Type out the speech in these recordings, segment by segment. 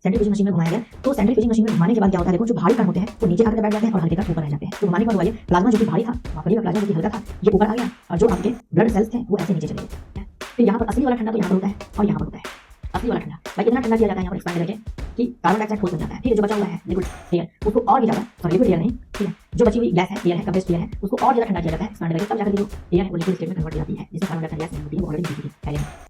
Centrifuging machine में घुमाया गया। तो सेंट्रीफ्यूजिंग मशीन में घुमाने के बाद क्या होता है, देखो जो भारी कण होते हैं वो नीचे आकर बैठ जाते हैं और हल्के कण ऊपर रह जाते हैं। तो घुमाने के बाद हुआ ये प्लाज्मा जो कि भारी था, प्लाज्मा जो कि हल्का था, ये ऊपर आ गया और जो आपके ब्लड सेल्स थे वो ऐसे नीचे चले गए। फिर यहाँ पर असली वाला ठंडा तो यहाँ पर होता है और यहाँ पर होता है असली वाला ठंडा। भाई कितना ठंडा किया जाता है यहाँ पर एक्सपांड करके कि कार्बन डाइऑक्साइड ठोस बन जाता है। ठीक है, जो बचा हुआ है लिक्विड एयर उसको और भी ज्यादा, सॉरी लिक्विड एयर नहीं, ठीक है, जो बची हुई गैस है, एयर है, कंप्रेस्ड एयर है, उसको और ज्यादा ठंडा किया जाता है एक्सपांड करके, तब जाकर जो एयर है वो लिक्विड स्टेट में कन्वर्ट हो जाती है, जिसमें कार्बन डाइऑक्साइड गैस नहीं होती है, वो ऑलरेडी लिक्विड है पहले।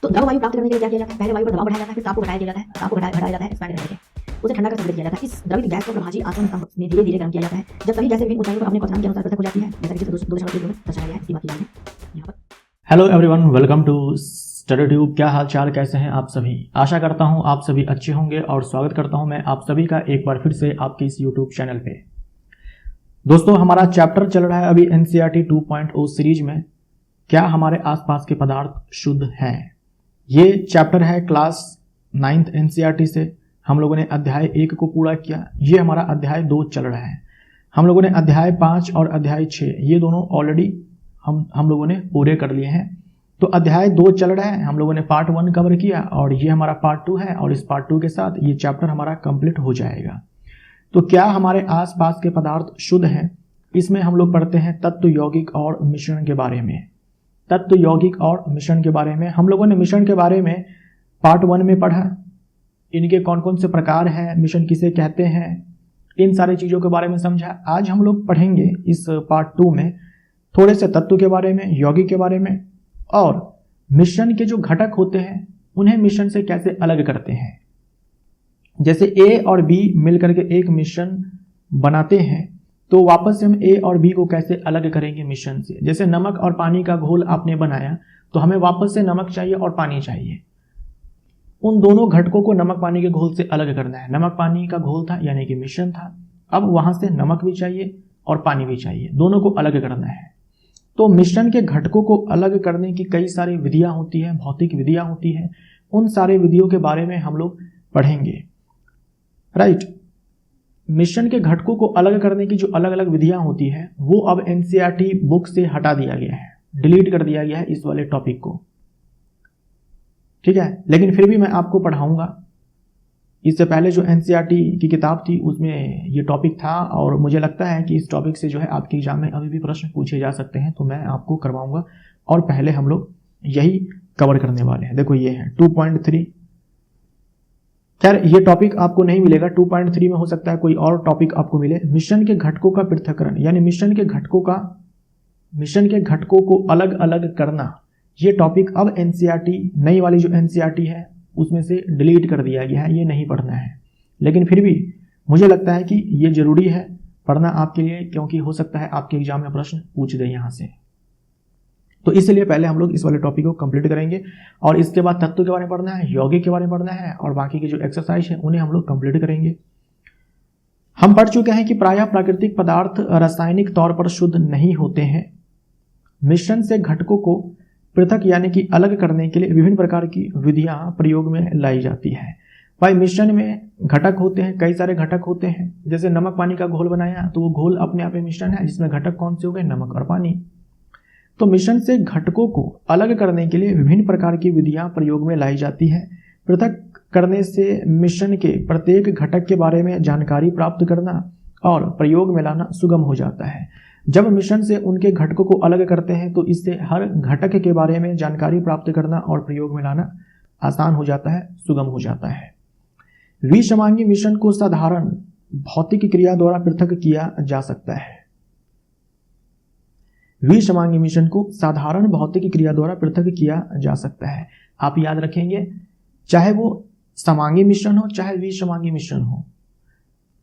तो द्रव वायु प्राप्त करने के लिए क्या किया जाता है, पहले वायु पर दबाव बढ़ाया जाता है, फिर ताप को घटाया जाता है, ताप को घटाया जाता है एक्सपांड करके, उसे ठंडा कर संग्रहित किया जाता है। इस द्रवित गैस को प्रभाजी आसवन में धीरे धीरे गर्म किया जाता है। जब सभी गैसें विभिन्न ऊंचाइयों पर अपने क्वथनांक के अनुसार पृथक हो जाती है, जैसा कि 2.2 में दर्शाया गया है, इसकी बात की जाए यहाँ पर। Hello everyone, welcome to Study Tube. क्या हाल चाल, कैसे हैं आप सभी? आशा करता हूं आप सभी अच्छे होंगे और स्वागत करता हूं मैं आप सभी का एक बार फिर से आपके इस यूट्यूब चैनल पे। दोस्तों, हमारा चैप्टर चल रहा है अभी एनसीईआरटी 2.0 सीरीज में, क्या हमारे आसपास के पदार्थ शुद्ध हैं। ये चैप्टर है क्लास 9th एनसीईआरटी से। हम लोगों ने अध्याय 1 को पूरा किया, ये हमारा अध्याय 2 चल रहा है। हम लोगों ने अध्याय 5 और अध्याय 6 ये दोनों ऑलरेडी हम लोगों ने पूरे कर लिए हैं। तो अध्याय 2 चल रहा है, हम लोगों ने पार्ट 1 कवर किया और ये हमारा पार्ट 2 है, और इस पार्ट 2 के साथ ये चैप्टर हमारा कंप्लीट हो जाएगा। तो क्या हमारे आसपास के पदार्थ शुद्ध हैं, इसमें हम लोग पढ़ते हैं तत्व यौगिक और मिश्रण के बारे में। तत्व यौगिक और मिश्रण के बारे में हम लोगों ने मिश्रण के बारे में पार्ट 1 में पढ़ा, इनके कौन कौन से प्रकार हैं, मिश्रण किसे कहते हैं, इन सारी चीज़ों के बारे में समझा। आज हम लोग पढ़ेंगे इस पार्ट 2 में थोड़े से तत्व के बारे में, यौगिक के बारे में, और मिश्रण के जो घटक होते हैं उन्हें मिश्रण से कैसे अलग करते हैं। जैसे ए और बी मिलकर के एक मिश्रण बनाते हैं, तो वापस से हम ए और बी को कैसे अलग करेंगे मिश्रण से। जैसे नमक और पानी का घोल आपने बनाया, तो हमें वापस से नमक चाहिए और पानी चाहिए। उन दोनों घटकों को नमक पानी के घोल से अलग करना है। नमक पानी का घोल था यानी कि मिश्रण था, अब वहां से नमक भी चाहिए और पानी भी चाहिए, दोनों को अलग करना है। तो मिश्रण के घटकों को अलग करने की कई सारी विधियां होती हैं, भौतिक विधियां होती हैं। उन सारे विधियों के बारे में हम लोग पढ़ेंगे, राइट। मिश्रण के घटकों को अलग करने की जो अलग अलग विधियां होती हैं वो अब एनसीईआरटी बुक से हटा दिया गया है, डिलीट कर दिया गया है इस वाले टॉपिक को, ठीक है। लेकिन फिर भी मैं आपको पढ़ाऊंगा। इससे पहले जो एनसीईआरटी की किताब थी उसमें ये टॉपिक था, और मुझे लगता है कि इस टॉपिक से जो है आपके एग्जाम में अभी भी प्रश्न पूछे जा सकते हैं, तो मैं आपको करवाऊंगा। और पहले हम लोग यही कवर करने वाले हैं। देखो ये है 2.3। खैर ये टॉपिक आपको नहीं मिलेगा 2.3 में, हो सकता है कोई और टॉपिक आपको मिले। मिश्रण के घटकों का पृथक्करण, यानी मिश्रण के घटकों को अलग अलग करना, ये टॉपिक अब एनसीईआरटी नई वाली जो एनसीईआरटी है उसमें से डिलीट कर दिया गया है, ये नहीं पढ़ना है। लेकिन फिर भी मुझे लगता है कि ये जरूरी है पढ़ना आपके लिए, क्योंकि हो सकता है आपके एग्जाम में प्रश्न पूछ दे यहाँ से। तो इसलिए पहले हम लोग इस वाले टॉपिक को कंप्लीट करेंगे, और इसके बाद तत्व के बारे में पढ़ना है, यौगिक के बारे में पढ़ना है, और बाकी की जो एक्सरसाइज है उन्हें हम लोग कंप्लीट करेंगे। हम पढ़ चुके हैं कि प्रायः प्राकृतिक पदार्थ रासायनिक तौर पर शुद्ध नहीं होते हैं। मिश्रण से घटकों को पृथक यानी कि अलग करने के लिए विभिन्न प्रकार की विधियां प्रयोग में लाई जाती है। भाई मिश्रण में घटक होते हैं, कई सारे घटक होते हैं। जैसे नमक पानी का घोल बनाया, तो वो घोल अपने आप में मिश्रण है, जिसमें घटक कौन से हो गए, नमक और पानी। तो मिश्रण से घटकों को अलग करने के लिए विभिन्न प्रकार की विधियां प्रयोग में लाई जाती है। पृथक करने से मिश्रण के प्रत्येक घटक के बारे में जानकारी प्राप्त करना और प्रयोग में लाना सुगम हो जाता है। जब मिश्रण से उनके घटकों को अलग करते हैं तो इससे हर घटक के बारे में जानकारी प्राप्त करना और प्रयोग में लाना आसान हो जाता है, सुगम हो जाता है। विषमांगी मिश्रण को साधारण भौतिक क्रिया द्वारा पृथक किया जा सकता है। विषमांगी मिश्रण को साधारण भौतिक क्रिया द्वारा पृथक किया जा सकता है। आप याद रखेंगे, चाहे वो समांगी मिश्रण हो चाहे विषमांगी मिश्रण हो,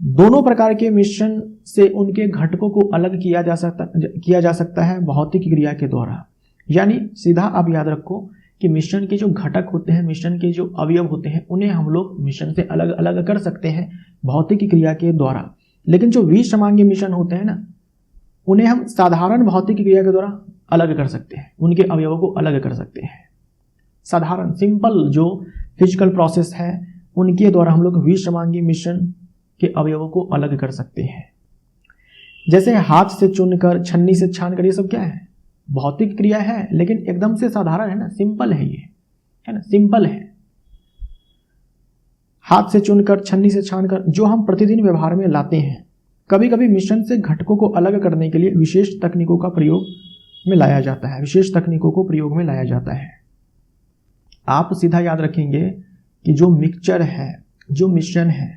दोनों प्रकार के मिश्रण से उनके घटकों को अलग किया जा सकता है भौतिक क्रिया के द्वारा। यानी सीधा आप याद रखो कि मिश्रण के जो घटक होते हैं, मिश्रण के जो अवयव होते हैं, उन्हें हम लोग मिश्रण से अलग अलग कर सकते हैं भौतिक क्रिया के द्वारा। लेकिन जो विषमांगी मिश्रण होते हैं ना, उन्हें हम साधारण भौतिक क्रिया के द्वारा अलग कर सकते हैं, उनके अवयवों को अलग कर सकते हैं। साधारण सिंपल जो फिजिकल प्रोसेस है उनके द्वारा हम लोग विषमांगी मिश्रण के अवयवों को अलग कर सकते हैं। जैसे हाथ से चुनकर, छन्नी से छानकर, ये सब क्या है, भौतिक क्रिया है, लेकिन एकदम से साधारण है ना, सिंपल है, ये है ना, सिंपल है। हाथ से चुनकर, छन्नी से छानकर, जो हम प्रतिदिन व्यवहार में लाते हैं। कभी कभी मिश्रण से घटकों को अलग करने के लिए विशेष तकनीकों का प्रयोग में लाया जाता है, विशेष तकनीकों को प्रयोग में लाया जाता है। आप सीधा याद रखेंगे कि जो मिक्सचर है, जो मिश्रण है,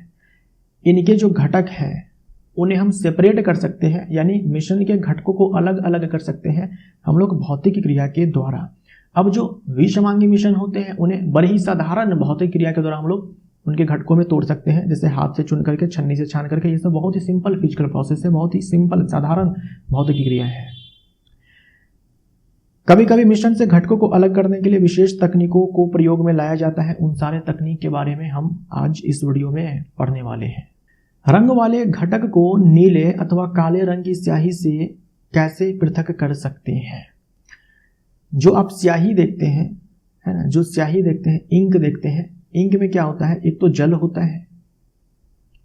इनके जो घटक हैं उन्हें हम सेपरेट कर सकते हैं, यानी मिश्रण के घटकों को अलग अलग कर सकते हैं हम लोग भौतिक क्रिया के द्वारा। अब जो विषमांगी मिश्रण होते हैं उन्हें बड़ी ही साधारण भौतिक क्रिया के द्वारा हम लोग उनके घटकों में तोड़ सकते हैं, जैसे हाथ से चुन करके, छन्नी से छान करके। ये सब बहुत ही सिंपल फिजिकल प्रोसेस है, बहुत ही सिंपल साधारण भौतिक क्रिया है। कभी कभी मिश्रण से घटकों को अलग करने के लिए विशेष तकनीकों को प्रयोग में लाया जाता है। उन सारे तकनीक के बारे में हम आज इस वीडियो में पढ़ने वाले हैं। रंग वाले घटक को नीले अथवा काले रंग की स्याही से कैसे पृथक कर सकते हैं। जो आप स्याही देखते हैं, है ना, जो स्याही देखते हैं, इंक देखते हैं, इंक में क्या होता है, एक तो जल होता है,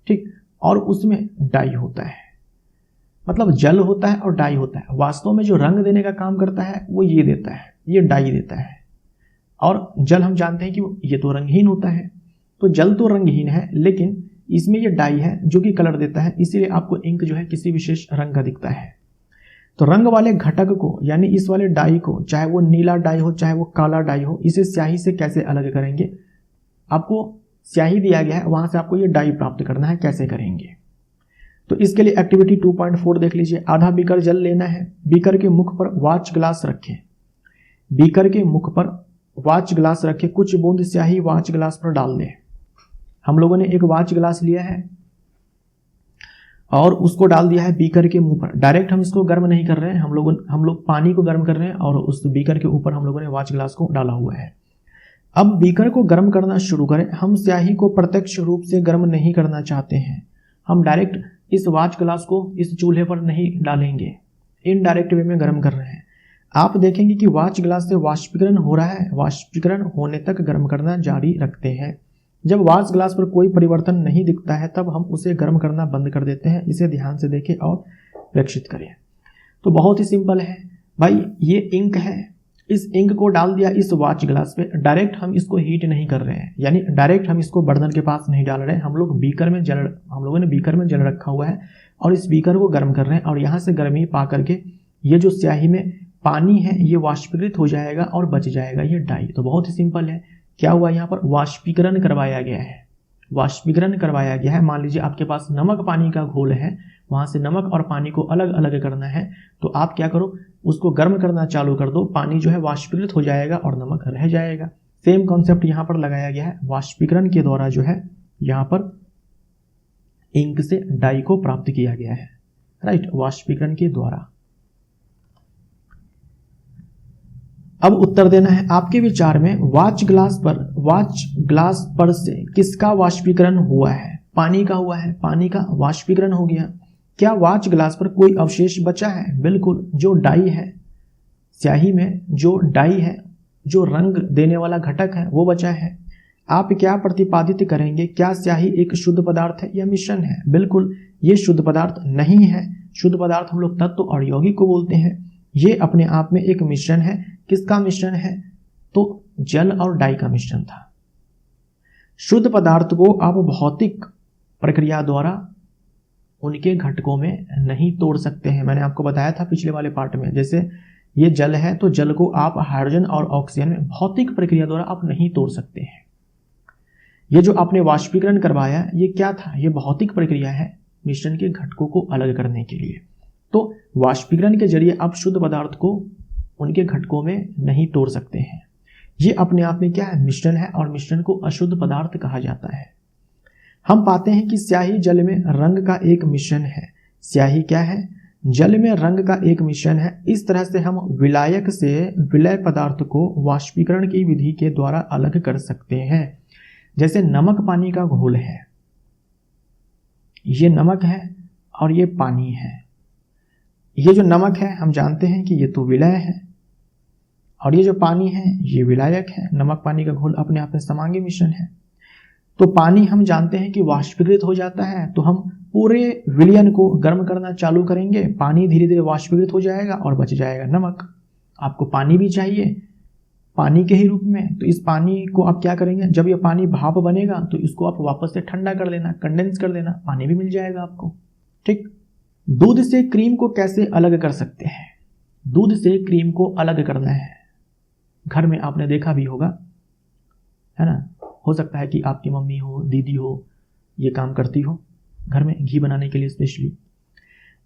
ठीक, और उसमें डाई होता है। मतलब जल होता है और डाई होता है। वास्तव में जो रंग देने का काम करता है वो ये देता है, ये डाई देता है। और जल हम जानते हैं कि ये तो रंगहीन होता है, तो जल तो रंगहीन है, लेकिन इसमें ये डाई है जो कि कलर देता है, इसीलिए आपको इंक जो है किसी विशेष रंग का दिखता है। तो रंग वाले घटक को, यानी इस वाले डाई को, चाहे वो नीला डाई हो चाहे वो काला डाई हो, इसे स्याही से कैसे अलग करेंगे। आपको स्याही दिया गया है, वहां से आपको ये डाई प्राप्त करना है, कैसे करेंगे। तो इसके लिए एक्टिविटी 2.4 देख लीजिए। आधा बीकर जल लेना है, बीकर के मुख पर वॉच ग्लास रखें, बीकर के मुख पर वॉच ग्लास रखें, कुछ बूंद स्याही वॉच ग्लास पर डाल दें। हम लोगों ने एक वॉच ग्लास लिया है और उसको डाल दिया है बीकर के मुंह पर। डायरेक्ट हम इसको गर्म नहीं कर रहे हैं, हम लोग पानी को गर्म कर रहे हैं और उस बीकर के ऊपर हम लोगों ने वॉच ग्लास को डाला हुआ है। अब बीकर को गर्म करना शुरू करें। हम स्याही को प्रत्यक्ष रूप से गर्म नहीं करना चाहते हैं, हम डायरेक्ट इस वॉच ग्लास को इस चूल्हे पर नहीं डालेंगे, इनडायरेक्ट वे में गर्म कर रहे हैं। आप देखेंगे कि वॉच ग्लास से वाष्पीकरण हो रहा है, वाष्पीकरण होने तक गर्म करना जारी रखते हैं। जब वॉच ग्लास पर कोई परिवर्तन नहीं दिखता है तब हम उसे गर्म करना बंद कर देते हैं। इसे ध्यान से देखें और प्रेक्षित करें। तो बहुत ही सिंपल है भाई, ये इंक है, इस इंक को डाल दिया इस वॉच ग्लास पे। डायरेक्ट हम इसको हीट नहीं कर रहे हैं, यानी डायरेक्ट हम इसको बर्नर के पास नहीं डाल रहे हैं। हम लोगों ने बीकर में जल रखा हुआ है और इस बीकर को गर्म कर रहे हैं, और यहाँ से गर्मी पा करके ये जो स्याही में पानी है ये वाष्पीकृत हो जाएगा और बच जाएगा ये डाई। तो बहुत ही सिंपल है। क्या हुआ, यहाँ पर वाष्पीकरण करवाया गया है, वाष्पीकरण करवाया गया है। मान लीजिए आपके पास नमक पानी का घोल है, वहां से नमक और पानी को अलग अलग करना है, तो आप क्या करो, उसको गर्म करना चालू कर दो, पानी जो है वाष्पीकृत हो जाएगा और नमक रह जाएगा। सेम कॉन्सेप्ट यहाँ पर लगाया गया है। वाष्पीकरण के द्वारा जो है यहाँ पर इंक से डाई को प्राप्त किया गया है, राइट, वाष्पीकरण के द्वारा। अब उत्तर देना है आपके विचार में, वॉच ग्लास पर से किसका वाष्पीकरण हुआ है। पानी का हुआ है, पानी का वाष्पीकरण हो गया। क्या वॉच ग्लास पर कोई अवशेष बचा है। बिल्कुल, जो डाई है स्याही में, जो डाई है, जो रंग देने वाला घटक है वो बचा है। आप क्या प्रतिपादित करेंगे, क्या स्याही एक शुद्ध पदार्थ है या मिश्रण है। बिल्कुल, ये शुद्ध पदार्थ नहीं है। शुद्ध पदार्थ हम लोग तत्व और यौगिक को बोलते हैं। ये अपने आप में एक मिश्रण है। किसका मिश्रण है, तो जल और डाई का मिश्रण था। शुद्ध पदार्थ को आप भौतिक प्रक्रिया द्वारा उनके घटकों में नहीं तोड़ सकते हैं। मैंने आपको बताया था पिछले वाले पार्ट में, जैसे ये जल है तो जल को आप हाइड्रोजन और ऑक्सीजन में भौतिक प्रक्रिया द्वारा आप नहीं तोड़ सकते हैं। ये जो आपने वाष्पीकरण करवाया ये क्या था, ये भौतिक प्रक्रिया है मिश्रण के घटकों को अलग करने के लिए। तो वाष्पीकरण के जरिए आप शुद्ध पदार्थ को उनके घटकों में नहीं तोड़ सकते हैं। ये अपने आप में क्या है, मिश्रण है, और मिश्रण को अशुद्ध पदार्थ कहा जाता है। हम पाते हैं कि स्याही जल में रंग का एक मिश्रण है। स्याही क्या है, जल में रंग का एक मिश्रण है। इस तरह से हम विलायक से विलय पदार्थ को वाष्पीकरण की विधि के द्वारा अलग कर सकते हैं। जैसे नमक पानी का घोल है, ये नमक है और ये पानी है। ये जो नमक है हम जानते हैं कि ये तो विलय है, और ये जो पानी है ये विलायक है। नमक पानी का घोल अपने आप में समांगी मिश्रण है। तो पानी हम जानते हैं कि वाष्पीकृत हो जाता है, तो हम पूरे विलयन को गर्म करना चालू करेंगे, पानी धीरे धीरे वाष्पीकृत हो जाएगा और बच जाएगा नमक। आपको पानी भी चाहिए, पानी के ही रूप में। तो इस पानी को आप क्या करेंगे, जब ये पानी भाप बनेगा तो इसको आप वापस से ठंडा कर देना, कंडेंस कर देना, पानी भी मिल जाएगा आपको। ठीक। दूध से क्रीम को कैसे अलग कर सकते हैं? दूध से क्रीम को अलग करना है, घर में आपने देखा भी होगा, है ना। हो सकता है कि आपकी मम्मी हो, दीदी हो, ये काम करती हो घर में घी बनाने के लिए स्पेशली।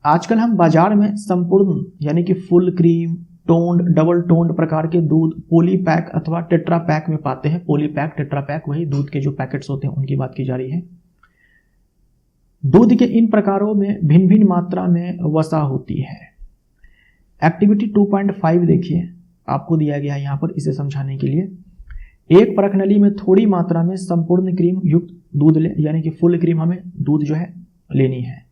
आजकल हम बाजार में संपूर्ण यानी कि full cream, toned, double toned प्रकार के दूध पॉली पैक अथवा टेट्रा पैक में पाते हैं। पॉली पैक, टेट्रा पैक, वही दूध के जो पैकेट्स होते हैं उनकी बात की जा रही है। दूध के इन प्रकारों में भिन्न भिन्न मात्रा में वसा होती है। एक्टिविटी 2.5 देखिए, आपको दिया गया है यहाँ पर इसे समझाने के लिए। एक परख नली में थोड़ी मात्रा में संपूर्ण क्रीम युक्त दूध ले, यानी कि फुल क्रीम हमें दूध जो है लेनी है।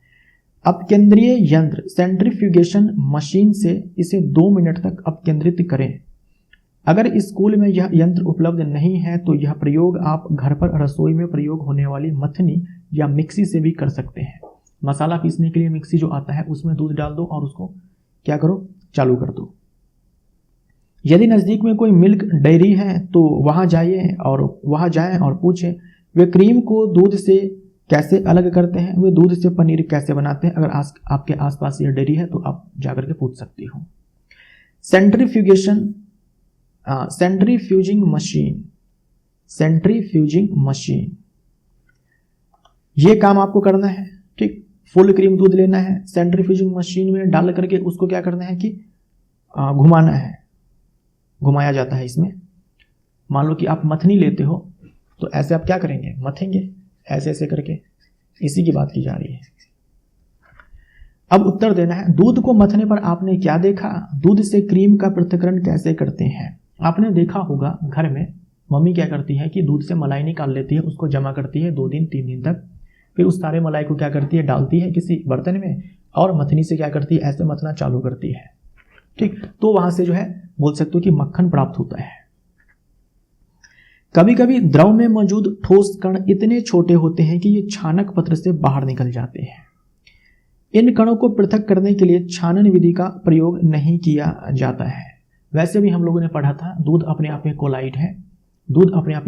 अब केंद्रीय यंत्र सेंट्रीफ्यूगेशन मशीन से इसे 2 मिनट तक अपकेंद्रित करें। अगर स्कूल में यह यंत्र उपलब्ध नहीं है तो यह प्रयोग आप घर पर रसोई में प्रयोग होने वाली मथनी या मिक्सी से भी कर सकते हैं। मसाला पीसने के लिए मिक्सी जो आता है उसमें दूध डाल दो और उसको क्या करो, चालू कर दो। यदि नज़दीक में कोई मिल्क डेयरी है तो वहाँ जाएं और पूछें वे क्रीम को दूध से कैसे अलग करते हैं, वे दूध से पनीर कैसे बनाते हैं। अगर आपके आसपास ये डेयरी है तो आप जाकर के पूछ सकती हो। सेंट्रीफ्यूजिंग मशीन, ये काम आपको करना है। ठीक, फुल क्रीम दूध लेना है, सेंट्रीफ्यूजिंग मशीन में डाल करके उसको क्या करना है कि घुमाना है, घुमाया जाता है इसमें। मान लो कि आप मथनी लेते हो तो ऐसे आप क्या करेंगे, मथेंगे ऐसे ऐसे करके, इसी की बात की जा रही है। अब उत्तर देना है। दूध को मथने पर आपने क्या देखा? दूध से क्रीम का पृथक्करण कैसे करते हैं? आपने देखा होगा घर में मम्मी क्या करती है कि दूध से मलाई निकाल लेती है, उसको जमा करती है 2 दिन 3 दिन तक, फिर उस सारे मलाई को क्या करती है, डालती है किसी बर्तन में और मथनी से क्या करती है, ऐसे मथना चालू करती है। ठीक, तो वहां से जो है बोल सकते हो कि मक्खन प्राप्त होता है। कभी कभी द्रव में मौजूद ठोस कण इतने छोटे होते हैं कि ये छानक पत्र से बाहर निकल जाते हैं। इन कणों को पृथक करने के लिए छानन विधि का प्रयोग नहीं किया जाता है। वैसे भी हम लोगों ने पढ़ा था दूध अपने आप में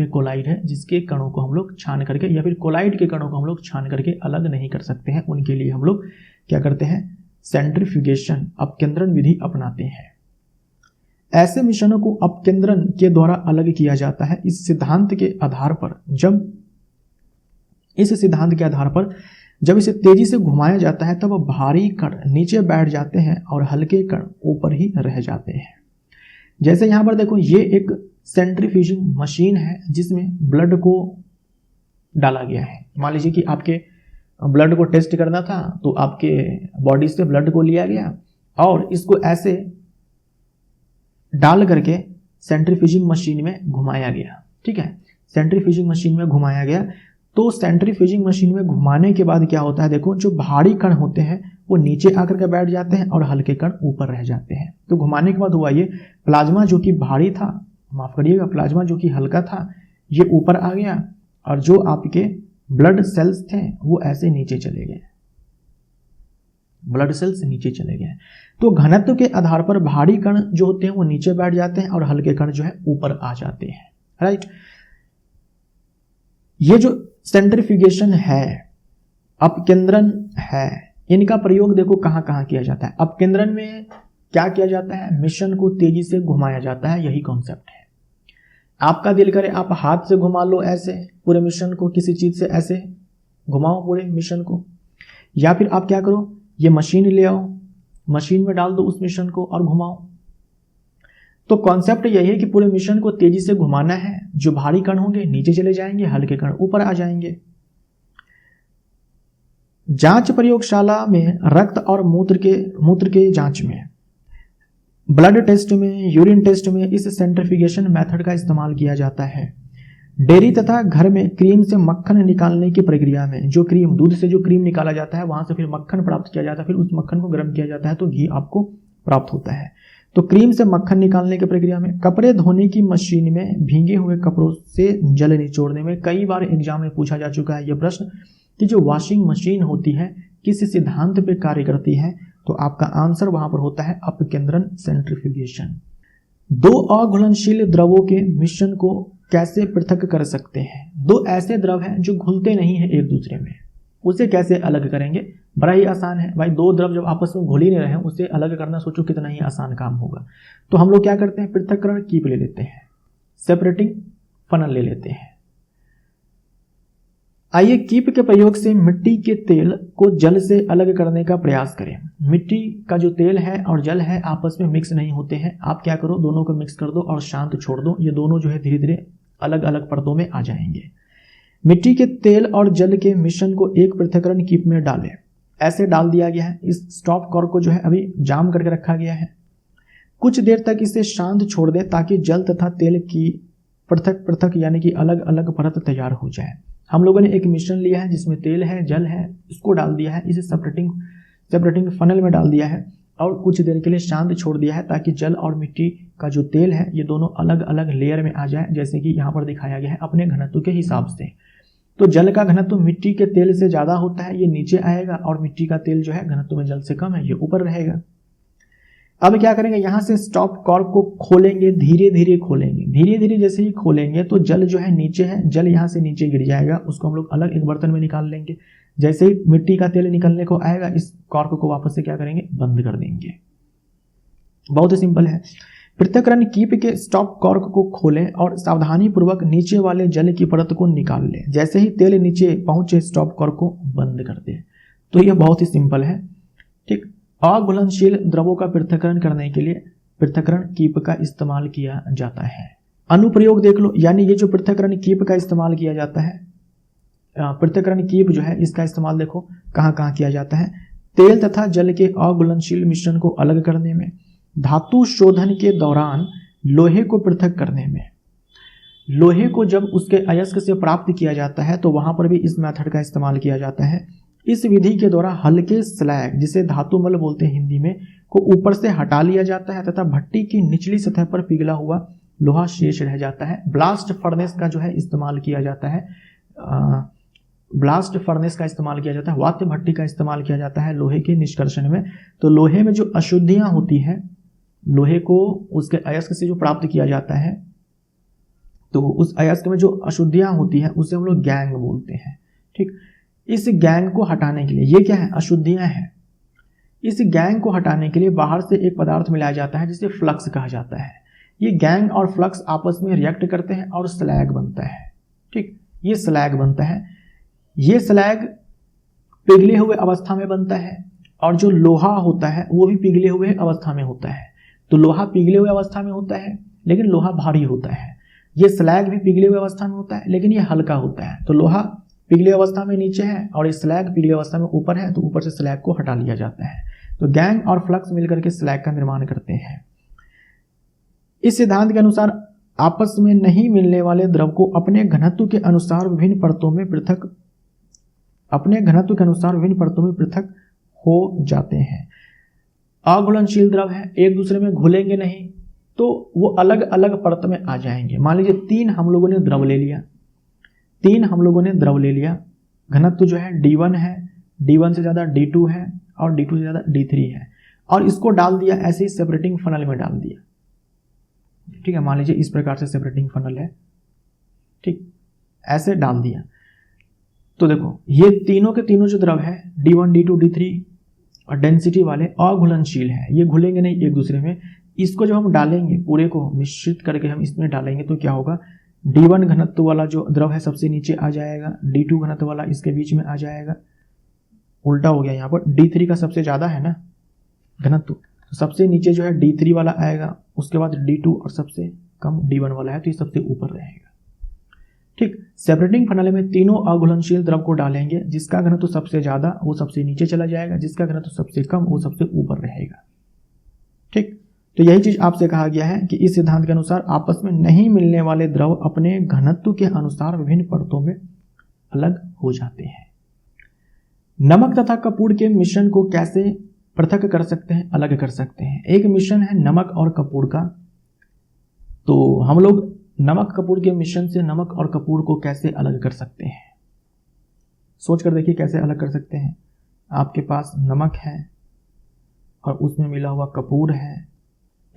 कोलाइड है, जिसके कणों को हम लोग छान करके या फिर कोलाइड के कणों को हम लोग छान करके अलग नहीं कर सकते हैं। उनके लिए हम लोग क्या करते हैं, सेंट्रीफ्यूगेशन, अपकेंद्रण विधि अपनाते हैं। ऐसे मिश्रणों को अपकेंद्रण के द्वारा अलग किया जाता है। इस सिद्धांत के आधार पर जब इसे तेजी से घुमाया जाता है तब भारी कण नीचे बैठ जाते हैं और हल्के कण ऊपर ही रह जाते हैं। जैसे यहां पर देखो, ये एक सेंट्रीफ्यूजिंग मशीन है जिसमें ब्लड को डाला गया है। मान लीजिए कि आपके ब्लड को टेस्ट करना था तो आपके बॉडी से ब्लड को लिया गया और इसको ऐसे डाल करके सेंट्रीफ्यूजिंग मशीन में घुमाया गया। ठीक है, सेंट्रीफ्यूजिंग मशीन में घुमाया गया। तो सेंट्रीफ्यूजिंग मशीन में घुमाने के बाद क्या होता है, देखो जो भारी कण होते हैं वो नीचे आकर के बैठ जाते हैं और हल्के कण ऊपर रह जाते हैं। तो घुमाने के बाद हुआ ये, प्लाज्मा जो कि भारी था, माफ करिएगा, प्लाज्मा जो कि हल्का था, ये ऊपर आ गया और जो आपके ब्लड सेल्स थे वो ऐसे नीचे चले गए, ब्लड सेल्स नीचे चले गए। तो घनत्व के आधार पर भारी कण जो होते हैं वो नीचे बैठ जाते हैं और हल्के कण जो है ऊपर आ जाते हैं। राइट, ये जो सेंट्रीफ्यूगेशन है, अपकेंद्रण है, इनका प्रयोग देखो कहां कहां किया जाता है। अपकेंद्रण में क्या किया जाता है, मिश्रण को तेजी से घुमाया जाता है, यही कॉन्सेप्ट है। आपका दिल करे आप हाथ से घुमा लो ऐसे पूरे मिश्रण को, किसी चीज से ऐसे घुमाओ पूरे मिश्रण को, या फिर आप क्या करो, ये मशीन ले आओ, मशीन में डाल दो उस मिश्रण को और घुमाओ। तो कॉन्सेप्ट यही है कि पूरे मिश्रण को तेजी से घुमाना है। जो भारी कण होंगे नीचे चले जाएंगे, हल्के कण ऊपर आ जाएंगे। जांच प्रयोगशाला में रक्त और मूत्र के जांच में, ब्लड टेस्ट में, यूरिन टेस्ट में इस सेंट्रीफ्यूगेशन मेथड का इस्तेमाल किया जाता है। डेयरी तथा घर में क्रीम से मक्खन निकालने की प्रक्रिया में जो क्रीम, दूध से जो क्रीम निकाला जाता है वहां से फिर मक्खन प्राप्त किया जाता है, फिर उस मक्खन को गर्म किया जाता है तो घी आपको प्राप्त होता है। तो क्रीम से मक्खन निकालने की प्रक्रिया में कपड़े धोने की मशीन में भीगे हुए कपड़ों से जल निचोड़ने में, कई बार एग्जाम में पूछा जा चुका है यह प्रश्न कि जो वॉशिंग मशीन होती है किस सिद्धांत पे कार्य करती है, तो आपका आंसर वहां पर होता है अपकेंद्रण, सेंट्रीफ्यूगेशन। दो अघुलनशील द्रवों के मिश्रण को कैसे पृथक कर सकते हैं? दो ऐसे द्रव हैं जो घुलते नहीं हैं एक दूसरे में, उसे कैसे अलग करेंगे? बड़ा ही आसान है भाई, दो द्रव जब आपस में घुल ही नहीं रहे हैं उसे अलग करना सोचो कितना ही आसान काम होगा। तो हम लोग क्या करते हैं, पृथक्करण कीप ले लेते हैं, सेपरेटिंग फनल ले लेते हैं। आइए कीप के प्रयोग से मिट्टी के तेल को जल से अलग करने का प्रयास करें। मिट्टी का जो तेल है और जल है आपस में मिक्स नहीं होते हैं, आप क्या करो दोनों को मिक्स कर दो और शांत छोड़ दो, ये दोनों जो है धीरे धीरे अलग अलग परतों में आ जाएंगे। मिट्टी के तेल और जल के मिश्रण को एक पृथक्करण कीप में डालें, ऐसे डाल दिया गया है। इस स्टॉप कॉर्क को जो है अभी जाम करके रखा गया है। कुछ देर तक इसे शांत छोड़ दें ताकि जल तथा तेल की पृथक पृथक यानी कि अलग अलग परत तैयार हो जाए। हम लोगों ने एक मिश्रण लिया है जिसमें तेल है जल है, इसको डाल दिया है, इसे सेपरेटिंग फनल में डाल दिया है और कुछ देर के लिए शांत छोड़ दिया है ताकि जल और मिट्टी का जो तेल है ये दोनों अलग अलग लेयर में आ जाए, जैसे कि यहाँ पर दिखाया गया है अपने घनत्व के हिसाब से। तो जल का घनत्व मिट्टी के तेल से ज़्यादा होता है, ये नीचे आएगा, और मिट्टी का तेल जो है घनत्व में जल से कम है, ये ऊपर रहेगा। अब क्या करेंगे, यहाँ से स्टॉप कॉर्क को खोलेंगे, धीरे धीरे खोलेंगे। धीरे धीरे जैसे ही खोलेंगे तो जल जो है नीचे है, जल यहाँ से नीचे गिर जाएगा, उसको हम लोग अलग एक बर्तन में निकाल लेंगे। जैसे ही मिट्टी का तेल निकलने को आएगा इस कॉर्क को वापस से क्या करेंगे, बंद कर देंगे। बहुत ही सिंपल है। पृथक्करण कीप के स्टॉप कॉर्क को खोलें और सावधानी पूर्वक नीचे वाले जल की परत को निकाल लें। जैसे ही तेल नीचे पहुंचे स्टॉप कॉर्क को बंद कर दें। तो यह बहुत ही सिंपल है, ठीक। अघुलनशील द्रवों का पृथक्करण करने के लिए पृथक्करण कीप का इस्तेमाल किया जाता है। अनुप्रयोग देख लो, यानी ये जो पृथक्करण कीप का इस्तेमाल किया जाता है, पृथक्करण कीप जो है इसका इस्तेमाल देखो कहाँ कहाँ किया जाता है। तेल तथा जल के अघुलनशील मिश्रण को अलग करने में, धातु शोधन के दौरान लोहे को पृथक करने में। लोहे को जब उसके अयस्क से प्राप्त किया जाता है तो वहां पर भी इस मेथड का इस्तेमाल किया जाता है। इस विधि के द्वारा हल्के स्लैग, जिसे धातुमल बोलते हैं हिंदी में, को ऊपर से हटा लिया जाता है तथा भट्टी की निचली सतह पर पिघला हुआ लोहा शेष रह जाता है। ब्लास्ट फर्नेस का जो है इस्तेमाल किया जाता है, ब्लास्ट फर्नेस का इस्तेमाल किया जाता है, वात्य भट्टी का इस्तेमाल किया जाता है लोहे के निष्कर्षण में। तो लोहे में जो अशुद्धियां होती है, लोहे को उसके अयस्क से जो प्राप्त किया जाता है, तो उस अयस्क में जो अशुद्धियां होती है उसे हम लोग गैंग बोलते हैं, ठीक। इस गैंग को हटाने के लिए, ये क्या है, अशुद्धियां हैं, इस गैंग को हटाने के लिए बाहर से एक पदार्थ मिलाया जाता है जिसे फ्लक्स कहा जाता है। ये गैंग और फ्लक्स आपस में रिएक्ट करते हैं और स्लैग बनता है, ठीक। ये स्लैग बनता है। ये स्लैग पिघले हुए अवस्था में बनता है और जो लोहा होता है वो भी पिघले हुए अवस्था में होता है। तो लोहा पिघले हुए अवस्था में होता है लेकिन लोहा भारी होता है। ये स्लैग भी पिघले हुए अवस्था में होता है लेकिन ये हल्का होता है। तो लोहा पिघले अवस्था में नीचे है और ये स्लैग पिघले अवस्था में ऊपर है, तो ऊपर से स्लैग को हटा लिया जाता है। तो गैंग और फ्लक्स मिलकर के स्लैग का निर्माण करते हैं। इस सिद्धांत के अनुसार आपस में नहीं मिलने वाले द्रव को अपने घनत्व के अनुसार विभिन्न परतों में पृथक हो जाते हैं। अघुलनशील द्रव है, एक दूसरे में घुलेंगे नहीं तो वो अलग अलग परत में आ जाएंगे। मान लीजिए तीन हम लोगों ने द्रव ले लिया, घनत्व जो है D1 है, D1 से ज़्यादा D2 है और D2 से ज़्यादा D3 है, और इसको डाल दिया ऐसे ही सेपरेटिंग फनल में डाल दिया, ठीक है। मान लीजिए इस प्रकार से सेपरेटिंग फनल है, ठीक, ऐसे डाल दिया। तो देखो ये तीनों के तीनों जो द्रव है D1, D2, D3 और डेंसिटी वाले अघुलनशील है, ये घुलेंगे नहीं एक दूसरे में। इसको जब हम डालेंगे, पूरे को मिश्रित करके हम इसमें डालेंगे तो क्या होगा, D1 घनत्व वाला जो द्रव है सबसे नीचे आ जाएगा, D2 घनत्व वाला इसके बीच में आ जाएगा, उल्टा हो गया यहाँ पर। D3 का सबसे ज़्यादा है ना घनत्व, तो सबसे नीचे जो है D3 वाला आएगा, उसके बाद D2 और सबसे कम D1 वाला है, तो ये सबसे ऊपर रहेगा, ठीक। सेपरेटिंग फनल में तीनों अघुलनशील द्रव को डालेंगे, जिसका घनत्व सबसे ज़्यादा वो सबसे नीचे चला जाएगा, जिसका घनत्व सबसे कम वो सबसे ऊपर रहेगा, ठीक। तो यही चीज आपसे कहा गया है कि इस सिद्धांत के अनुसार आपस में नहीं मिलने वाले द्रव अपने घनत्व के अनुसार विभिन्न परतों में अलग हो जाते हैं। नमक तथा कपूर के मिश्रण को कैसे पृथक कर सकते हैं, अलग कर सकते हैं। एक मिश्रण है नमक और कपूर का, तो हम लोग नमक कपूर के मिश्रण से नमक और कपूर को कैसे अलग कर सकते हैं, सोच कर देखिए कैसे अलग कर सकते हैं। आपके पास नमक है और उसमें मिला हुआ कपूर है,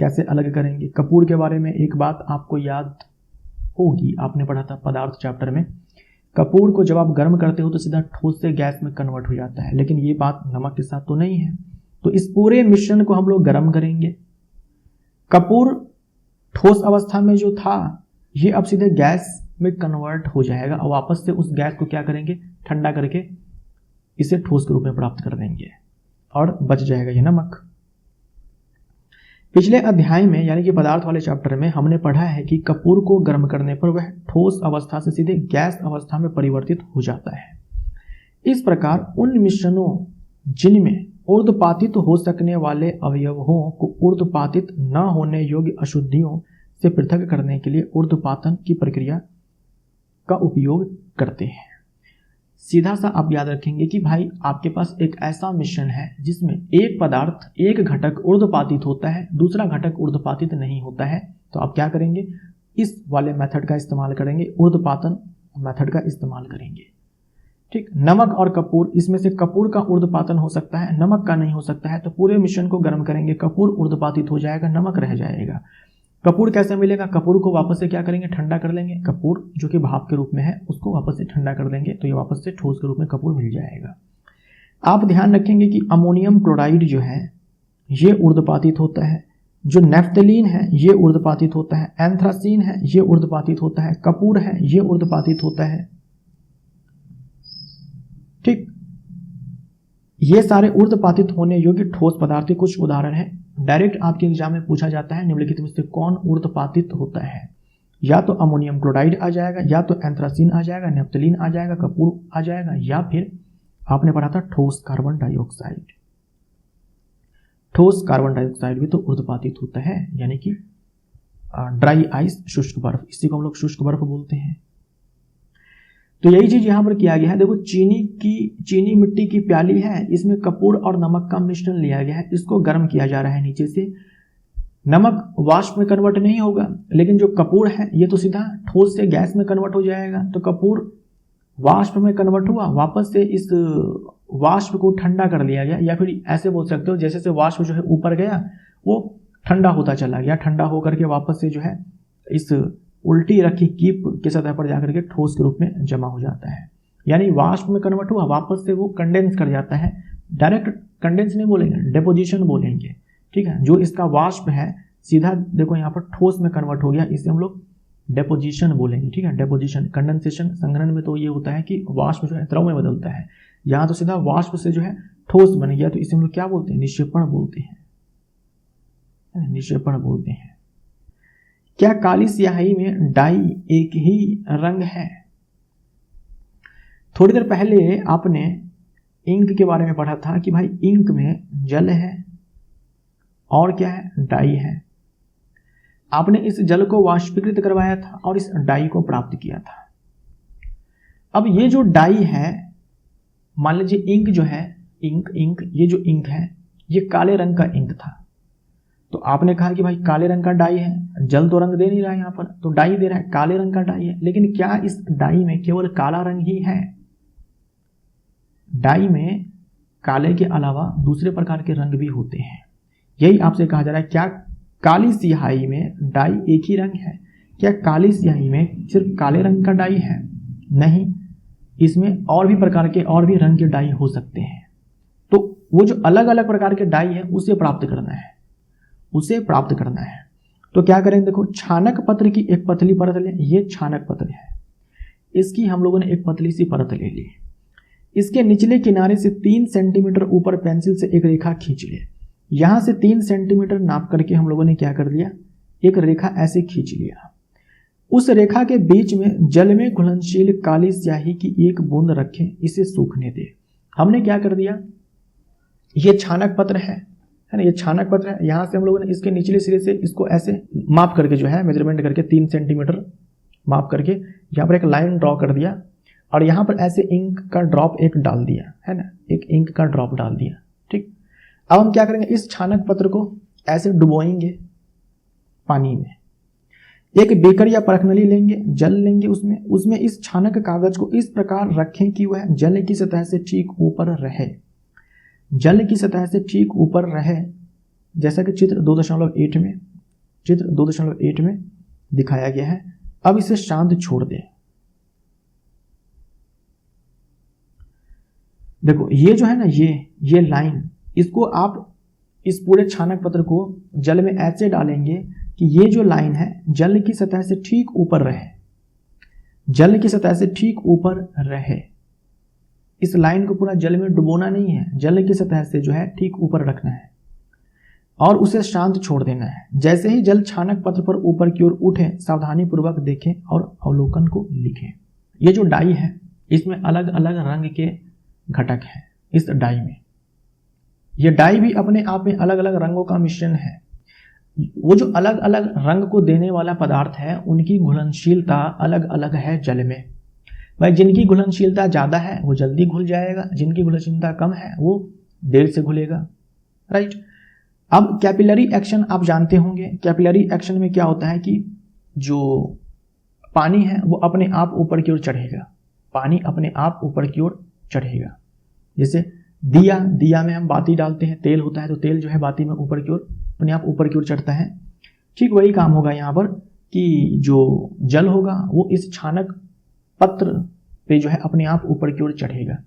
कैसे अलग करेंगे। कपूर के बारे में एक बात आपको याद होगी, आपने पढ़ा था पदार्थ चैप्टर में, कपूर को जब आप गर्म करते हो तो सीधा ठोस से गैस में कन्वर्ट हो जाता है, लेकिन ये बात नमक के साथ तो नहीं है। तो इस पूरे मिश्रण को हम लोग गर्म करेंगे। कपूर ठोस अवस्था में जो था ये अब सीधे गैस में कन्वर्ट हो जाएगा और वापस से उस गैस को क्या करेंगे, ठंडा करके इसे ठोस के रूप में प्राप्त कर देंगे और बच जाएगा ये नमक। पिछले अध्याय में यानी कि पदार्थ वाले चैप्टर में हमने पढ़ा है कि कपूर को गर्म करने पर वह ठोस अवस्था से सीधे गैस अवस्था में परिवर्तित हो जाता है। इस प्रकार उन मिश्रणों जिनमें ऊर्ध्वपातित हो सकने वाले अवयवों को ऊर्ध्वपातित न होने योग्य अशुद्धियों से पृथक करने के लिए ऊर्ध्वपातन की प्रक्रिया का उपयोग करते हैं। सीधा सा आप याद रखेंगे कि भाई आपके पास एक ऐसा मिश्रण है जिसमें एक पदार्थ, एक घटक ऊर्ध्वपातित होता है, दूसरा घटक ऊर्ध्वपातित नहीं होता है, तो आप क्या करेंगे, इस वाले मेथड का इस्तेमाल करेंगे, ऊर्ध्वपातन मेथड का इस्तेमाल करेंगे। ठीक, नमक और कपूर, इसमें से कपूर का ऊर्ध्वपातन हो सकता है, नमक का नहीं हो सकता है, तो पूरे मिश्रण को गर्म करेंगे, कपूर ऊर्ध्वपातित हो जाएगा, नमक रह जाएगा। कपूर कैसे मिलेगा, कपूर को वापस से क्या करेंगे, ठंडा कर लेंगे। कपूर जो कि भाप के रूप में है उसको वापस से ठंडा कर देंगे तो ये वापस से ठोस के रूप में कपूर मिल जाएगा। आप ध्यान रखेंगे कि अमोनियम क्लोराइड जो है ये ऊर्ध्वपातित होता है, जो नेफ्थलीन है ये ऊर्ध्वपातित होता है, एंथ्रासीन है ये ऊर्ध्वपातित होता है, कपूर है ये ऊर्ध्वपातित होता है। ठीक, ये सारे ऊर्ध्वपातित होने योग्य ठोस पदार्थ के कुछ उदाहरण हैं। डायरेक्ट आपके एग्जाम में पूछा जाता है निम्नलिखित में से कौन ऊर्ध्वपातित होता है, या तो अमोनियम क्लोराइड आ जाएगा, या तो एंथ्रासीन आ जाएगा, नेफ्थलीन आ जाएगा, कपूर आ जाएगा, या फिर आपने पढ़ा था ठोस कार्बन डाइऑक्साइड। ठोस कार्बन डाइऑक्साइड भी तो ऊर्ध्वपातित होता है, यानी कि ड्राई आइस, शुष्क बर्फ, इसी को हम लोग शुष्क बर्फ बोलते हैं। तो यही चीज यहां पर किया गया है। देखो चीनी मिट्टी की प्याली है, इसमें कपूर और नमक का मिश्रण लिया गया है, इसको गर्म किया जा रहा है नीचे से। नमक वाष्प में कन्वर्ट नहीं होगा, लेकिन जो कपूर है ये तो सीधा ठोस से गैस में कन्वर्ट हो जाएगा। तो कपूर वाष्प में कन्वर्ट हुआ, वापस से इस वाष्प को ठंडा कर लिया गया, या फिर ऐसे बोल सकते हो जैसे से वाष्प जो है ऊपर गया वो ठंडा होता चला गया, ठंडा होकर के वापस से जो है इस उल्टी रखी कीप के सतह पर जाकर के ठोस के रूप में जमा हो जाता है। यानी वाष्प में कन्वर्ट हुआ, वापस से वो कंडेंस कर जाता है। डायरेक्ट कंडेंस नहीं बोलेंगे, डिपोजिशन बोलेंगे। ठीक है, जो इसका वाष्प है सीधा देखो यहाँ पर ठोस में कन्वर्ट हो गया, इसे हम लोग डिपोजिशन बोलेंगे। ठीक है, डिपोजिशन। कंडेंसेशन संघनन में तो ये होता है कि वाष्प जो है द्रव में बदलता है, यहाँ तो सीधा वाष्प से जो है ठोस बन गया, तो इसे हम लोग क्या बोलते हैं, निक्षेपण बोलते हैं, निक्षेपण बोलते हैं। क्या काली स्याही में डाई एक ही रंग है? थोड़ी देर पहले आपने इंक के बारे में पढ़ा था कि भाई इंक में जल है और क्या है, डाई है। आपने इस जल को वाष्पीकृत करवाया था और इस डाई को प्राप्त किया था। अब ये जो डाई है, मान लीजिए इंक जो है, इंक ये जो इंक है ये काले रंग का इंक था, तो आपने कहा कि भाई काले रंग का डाई है, जल तो रंग दे नहीं रहा है यहाँ पर, तो डाई दे रहा है, काले रंग का डाई है। लेकिन क्या इस डाई में केवल काला रंग ही है? डाई में काले के अलावा दूसरे प्रकार के रंग भी होते हैं। यही आपसे कहा जा रहा है, क्या काली स्याही में डाई एक ही रंग है? क्या काली स्याही में सिर्फ काले रंग का डाई है? नहीं, इसमें और भी प्रकार के और भी रंग के डाई हो सकते हैं। तो वो जो अलग अलग प्रकार के डाई है उसे प्राप्त करना है, उसे प्राप्त करना है। तो क्या करेंगे, देखो छानक पत्र की एक पतली परत लें, ये छानक पत्र है, इसकी हम लोगों ने एक पतली सी परत ले ली। इसके निचले किनारे से 3 सेंटीमीटर ऊपर पेंसिल से एक रेखा खींच ले। यहां से 3 सेंटीमीटर नाप करके हम लोगों ने क्या कर दिया, एक रेखा ऐसे खींच लिया। उस रेखा के बीच में जल में घुलनशील काली स्याही की एक बूंद रखें, इसे सूखने दे। हमने क्या कर दिया, ये छानक पत्र है ना, ये छानक पत्र है। यहाँ से हम लोगों ने इसके निचले सिरे से इसको ऐसे माप करके जो है मेजरमेंट करके 3 सेंटीमीटर माप करके यहाँ पर एक लाइन ड्रॉ कर दिया, और यहाँ पर ऐसे इंक का ड्रॉप एक डाल दिया है ना, एक इंक का ड्रॉप डाल दिया। ठीक, अब हम क्या करेंगे, इस छानक पत्र को ऐसे डुबोएंगे पानी में। एक बेकर या परखनली लेंगे, जल लेंगे, उसमें इस छानक कागज को इस प्रकार रखें कि वह जल की सतह से ठीक ऊपर रहे, जल की सतह से ठीक ऊपर रहे। जैसा कि चित्र 2.8 में दिखाया गया है। अब इसे शांत छोड़ दें। देखो ये जो है ना, ये लाइन, इसको आप इस पूरे छानक पत्र को जल में ऐसे डालेंगे कि ये जो लाइन है जल की सतह से ठीक ऊपर रहे, जल की सतह से ठीक ऊपर रहे। इस लाइन को पूरा जल में डुबोना नहीं है, जल की सतह से जो है ठीक ऊपर रखना है और उसे शांत छोड़ देना है। जैसे ही जल छानक पत्र पर ऊपर की ओर उठे, सावधानी पूर्वक देखें और अवलोकन को लिखें। ये जो डाई है इसमें अलग अलग रंग के घटक हैं। इस डाई में, ये डाई भी अपने आप में अलग अलग रंगों का मिश्रण है। वो जो अलग अलग रंग को देने वाला पदार्थ है उनकी घुलनशीलता अलग अलग है जल में। भाई जिनकी घुलनशीलता ज़्यादा है वो जल्दी घुल जाएगा, जिनकी घुलनशीलता कम है वो देर से घुलेगा, राइट। अब कैपिलरी एक्शन आप जानते होंगे। कैपिलरी एक्शन में क्या होता है कि जो पानी है वो अपने आप ऊपर की ओर चढ़ेगा, पानी अपने आप ऊपर की ओर चढ़ेगा। जैसे दिया में हम बाती डालते हैं, तेल होता है तो तेल जो है बाती में ऊपर की ओर अपने आप ऊपर की ओर चढ़ता है। ठीक वही काम होगा यहाँ पर कि जो जल होगा वो इस छानक पत्र पे जो है अपने आप ऊपर की ओर चढ़ेगा।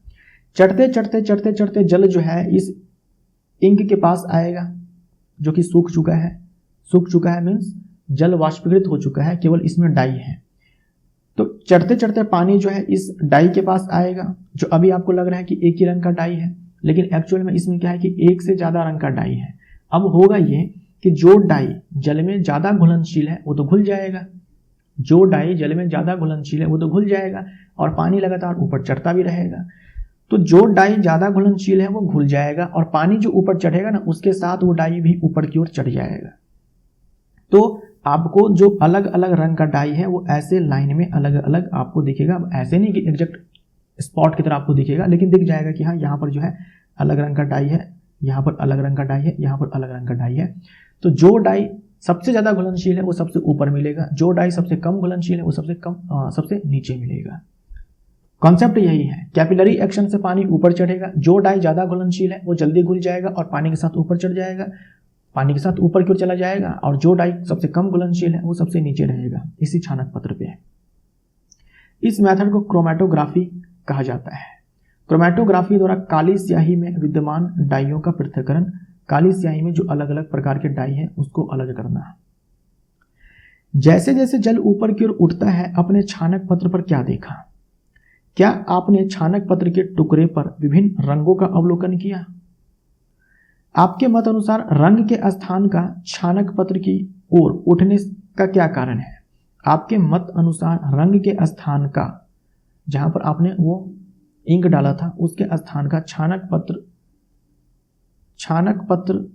चढ़ते चढ़ते चढ़ते चढ़ते जल जो है इस इंक के पास आएगा जो कि सूख चुका है मीन्स जल वाष्पीकृत हो चुका है, केवल इसमें डाई है। तो चढ़ते चढ़ते पानी जो है इस डाई के पास आएगा, जो अभी आपको लग रहा है कि एक ही रंग का डाई है, लेकिन एक्चुअल में इसमें क्या है कि एक से ज़्यादा रंग का डाई है। अब होगा ये कि जो डाई जल में ज़्यादा घुलनशील है वो तो घुल जाएगा, जो डाई जल में ज़्यादा घुलनशील है वो तो घुल जाएगा और पानी लगातार ऊपर चढ़ता भी रहेगा। तो जो डाई ज़्यादा घुलनशील है वो घुल जाएगा और पानी जो ऊपर चढ़ेगा ना उसके साथ वो डाई भी ऊपर की ओर चढ़ जाएगा। तो आपको जो अलग अलग रंग का डाई है वो ऐसे लाइन में अलग अलग आपको दिखेगा। अब ऐसे नहीं कि एग्जैक्ट स्पॉट की तरह आपको दिखेगा, लेकिन दिख जाएगा कि हाँ यहाँ पर जो है अलग रंग का डाई है, यहाँ पर अलग रंग का डाई है, यहाँ पर अलग रंग का डाई है। तो जो डाई सबसे ज़्यादा घुलनशील है वो सबसे ऊपर मिलेगा, जो डाई सबसे कम घुलनशील है वो सबसे नीचे मिलेगा। कॉन्सेप्ट यही है। कैपिलरी एक्शन से पानी ऊपर चढ़ेगा, जो डाई ज़्यादा घुलनशील है वो जल्दी घुल जाएगा और पानी के साथ ऊपर चढ़ जाएगा, पानी के साथ ऊपर की ओर चला जाएगा, और जो डाई सबसे कम घुलनशील है वो सबसे नीचे रहेगा इसी छानक पत्र पे। इस मेथड को क्रोमैटोग्राफी कहा जाता है। क्रोमैटोग्राफी द्वारा काली स्याही में विद्यमान डाइयों का पृथक्करण, काली स्याही में जो अलग अलग प्रकार के डाई हैं उसको अलग करना। जैसे जैसे जल ऊपर की ओर उठता है, अपने छानक पत्र पर क्या देखा? क्या आपने छानक पत्र के टुकड़े पर विभिन्न रंगों का अवलोकन किया? आपके मत अनुसार रंग के स्थान का छानक पत्र की ओर उठने का क्या कारण है? आपके मत अनुसार रंग के स्थान का, जहां पर आपने वो इंक डाला था उसके स्थान का छानक पत्र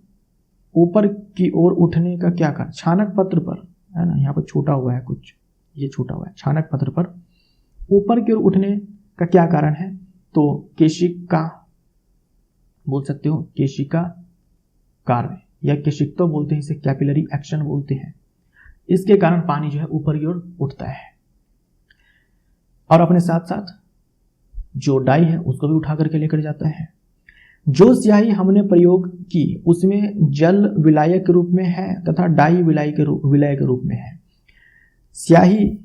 ऊपर की ओर उठने का क्या कारण? छानक पत्र पर है ना, यहाँ पर छूटा हुआ है कुछ, ये छूटा हुआ है। छानक पत्र पर ऊपर की ओर उठने का क्या कारण है? तो केशिका बोल सकते हो, केशिका कार्य या केशिक्तो बोलते हैं, इसे कैपिलरी एक्शन बोलते हैं। इसके कारण पानी जो है ऊपर की ओर उठता है और अपने साथ साथ जो डाई है उसको भी उठा करके लेकर जाता है। जो स्याही हमने प्रयोग की उसमें जल विलायक के रूप में है तथा डाई विलाय के रूप में है। स्याही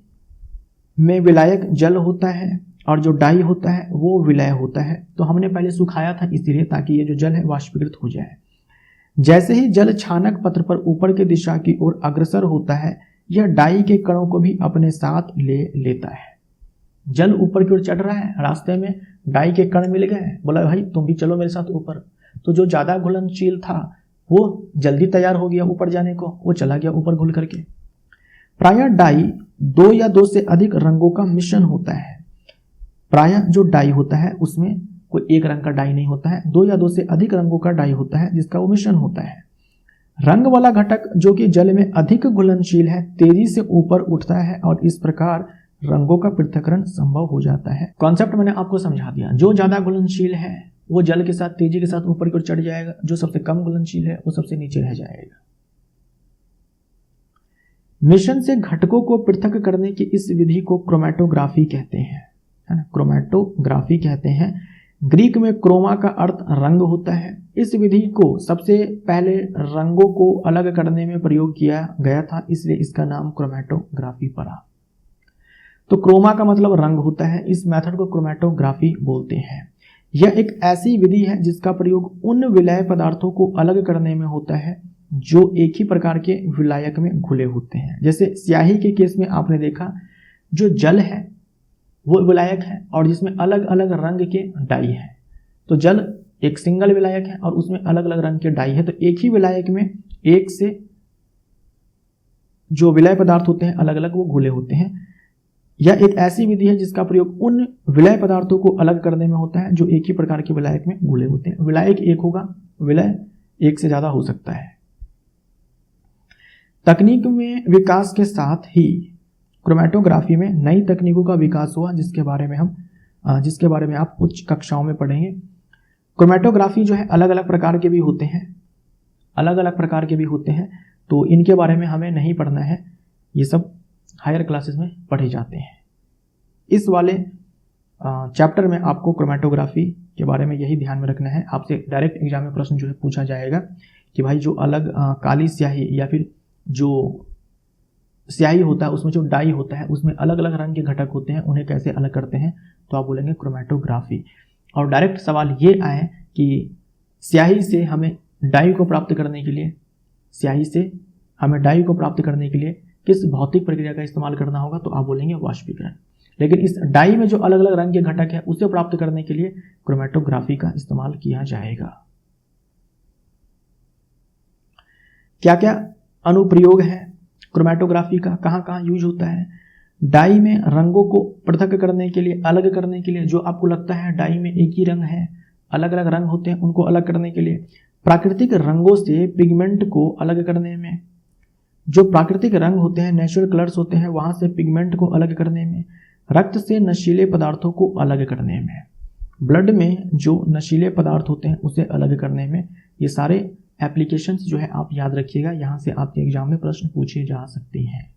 में विलायक जल होता है और जो डाई होता है वो विलय होता है। तो हमने पहले सुखाया था इसलिए, ताकि ये जो जल है वाष्पीकृत हो जाए। जैसे ही जल छानक पत्र पर ऊपर की दिशा की ओर अग्रसर होता है, यह डाई के कणों को भी अपने साथ ले लेता है। जल ऊपर की ओर चढ़ रहा है, रास्ते में डाई के कण मिल गए, बोला भाई तुम भी चलो मेरे साथ ऊपर। तो जो ज्यादा घुलनशील था वो जल्दी तैयार हो गया ऊपर जाने को, वो चला गया ऊपर घुल करके। प्रायः डाई दो या दो से अधिक रंगों का मिश्रण होता है। प्रायः जो डाई होता है उसमें कोई एक रंग का डाई नहीं होता है, दो या दो से अधिक रंगों का डाई होता है जिसका वो मिश्रण होता है। रंग वाला घटक जो कि जल में अधिक घुलनशील है तेजी से ऊपर उठता है और इस प्रकार रंगों का पृथक्करण संभव हो जाता है। कॉन्सेप्ट मैंने आपको समझा दिया। जो ज्यादा घुलनशील है वो जल के साथ तेजी के साथ ऊपर की ओर चढ़ जाएगा, जो सबसे कम घुलनशील है वो सबसे नीचे रह जाएगा। मिश्रण से घटकों को पृथक करने की इस विधि को क्रोमैटोग्राफी कहते हैं, है ना, क्रोमैटोग्राफी कहते हैं। ग्रीक में क्रोमा का अर्थ रंग होता है। इस विधि को सबसे पहले रंगों को अलग करने में प्रयोग किया गया था, इसलिए इसका नाम क्रोमैटोग्राफी पड़ा। तो क्रोमा का मतलब रंग होता है, इस मेथड को क्रोमैटोग्राफी बोलते हैं। यह एक ऐसी विधि है जिसका प्रयोग उन विलय पदार्थों को अलग करने में होता है जो एक ही प्रकार के विलायक में घुले होते हैं। जैसे स्याही के केस में आपने देखा, जो जल है वो विलायक है और जिसमें अलग अलग रंग के डाई है। तो जल एक सिंगल विलायक है और उसमें अलग अलग रंग के डाई है। तो एक ही विलायक में एक से जो विलय पदार्थ होते हैं अलग अलग वो घुले होते हैं। यह एक ऐसी विधि है जिसका प्रयोग उन विलय पदार्थों को अलग करने में होता है जो एक ही प्रकार के विलायक में घुले होते हैं। विलायक एक होगा, विलय एक से ज्यादा हो सकता है। तकनीक में विकास के साथ ही क्रोमैटोग्राफी में नई तकनीकों का विकास हुआ, जिसके बारे में आप उच्च कक्षाओं में पढ़ेंगे। क्रोमैटोग्राफी जो है अलग अलग प्रकार के भी होते हैं, तो इनके बारे में हमें नहीं पढ़ना है, ये सब हायर क्लासेस में पढ़े जाते हैं। इस वाले चैप्टर में आपको क्रोमैटोग्राफी के बारे में यही ध्यान में रखना है। आपसे डायरेक्ट एग्जाम में प्रश्न जो है पूछा जाएगा कि भाई जो अलग काली स्याही या फिर जो स्याही होता है उसमें जो डाई होता है उसमें अलग अलग रंग के घटक होते हैं, उन्हें कैसे अलग करते हैं, तो आप बोलेंगे क्रोमैटोग्राफी। और डायरेक्ट सवाल ये आए कि स्याही से हमें डाई को प्राप्त करने के लिए किस भौतिक प्रक्रिया का इस्तेमाल करना होगा, तो आप बोलेंगे वाष्पीकरण। लेकिन इस डाई में जो अलग अलग रंग के घटक है उसे प्राप्त करने के लिए क्रोमैटोग्राफी का इस्तेमाल किया जाएगा। क्या क्या अनुप्रयोग है क्रोमैटोग्राफी का, कहाँ कहाँ यूज होता है? डाई में रंगों को पृथक करने के लिए, अलग करने के लिए, जो आपको लगता है डाई में एक ही रंग है, अलग अलग रंग होते हैं, उनको अलग करने के लिए। प्राकृतिक रंगों से पिगमेंट को अलग करने में, जो प्राकृतिक रंग होते हैं, नेचुरल कलर्स होते हैं, वहां से पिगमेंट को अलग करने में। रक्त से नशीले पदार्थों को अलग करने में, ब्लड में जो नशीले पदार्थ होते हैं उसे अलग करने में। ये सारे एप्लीकेशंस जो है आप याद रखिएगा, यहां से आपके एग्जाम में प्रश्न पूछे जा सकते हैं।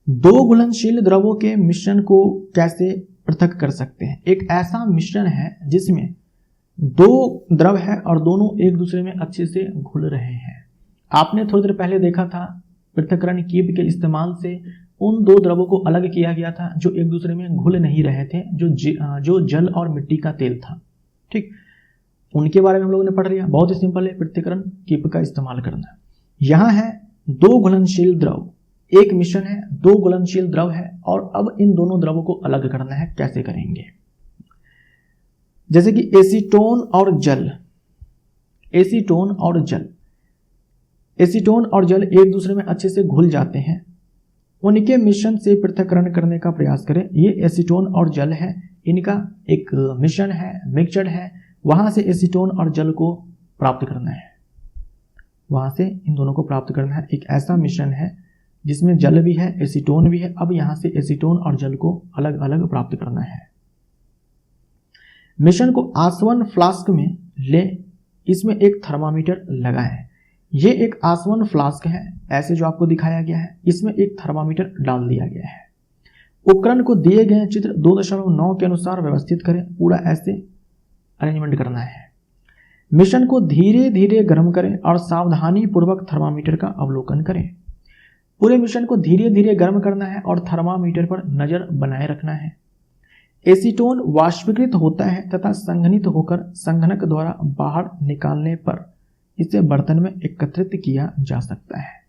दो घुलनशील द्रवों के मिश्रण को कैसे पृथक कर सकते हैं? एक ऐसा मिश्रण है जिसमें दो द्रव है और दोनों एक दूसरे में अच्छे से घुल रहे हैं। आपने थोड़ी देर पहले देखा था पृथक्करण कीप के इस्तेमाल से उन दो द्रवों को अलग किया गया था जो एक दूसरे में घुल नहीं रहे थे, जो जल और मिट्टी का तेल था। ठीक, उनके बारे में हम लोगों ने पढ़ लिया। बहुत ही सिंपल है पृथक्करण कीप का इस्तेमाल करना। यहां है दो घुलनशील द्रव, एक मिश्रण है, दो घुलनशील द्रव है, और अब इन दोनों द्रवों को अलग करना है। कैसे करेंगे? जैसे कि एसीटोन और जल, एसीटोन और जल एक दूसरे में अच्छे से घुल जाते हैं, उनके मिश्रण से पृथक्करण करने का प्रयास करें। ये एसीटोन और जल है, इनका एक मिश्रण है, मिक्सचर है, वहां से एसीटोन और जल को प्राप्त करना है, वहां से इन दोनों को प्राप्त करना है। एक ऐसा मिश्रण है जिसमें जल भी है, एसीटोन भी है। अब यहां से एसीटोन और जल को अलग अलग प्राप्त करना है। मिश्रण को आसवन फ्लास्क में ले, इसमें एक थर्मामीटर लगाएं। ये एक आसवन फ्लास्क है, ऐसे जो आपको दिखाया गया है, इसमें एक थर्मामीटर डाल दिया गया है। उपकरण को दिए गए चित्र 2.9 के अनुसार व्यवस्थित करें। पूरा ऐसे अरेंजमेंट करना है। मिश्रण को धीरे धीरे गर्म करें और सावधानी पूर्वक थर्मामीटर का अवलोकन करें। पूरे मिश्रण को धीरे धीरे गर्म करना है और थर्मामीटर पर नजर बनाए रखना है। एसीटोन वाष्पीकृत होता है तथा संघनित होकर संघनक द्वारा बाहर निकालने पर इसे बर्तन में एकत्रित किया जा सकता है।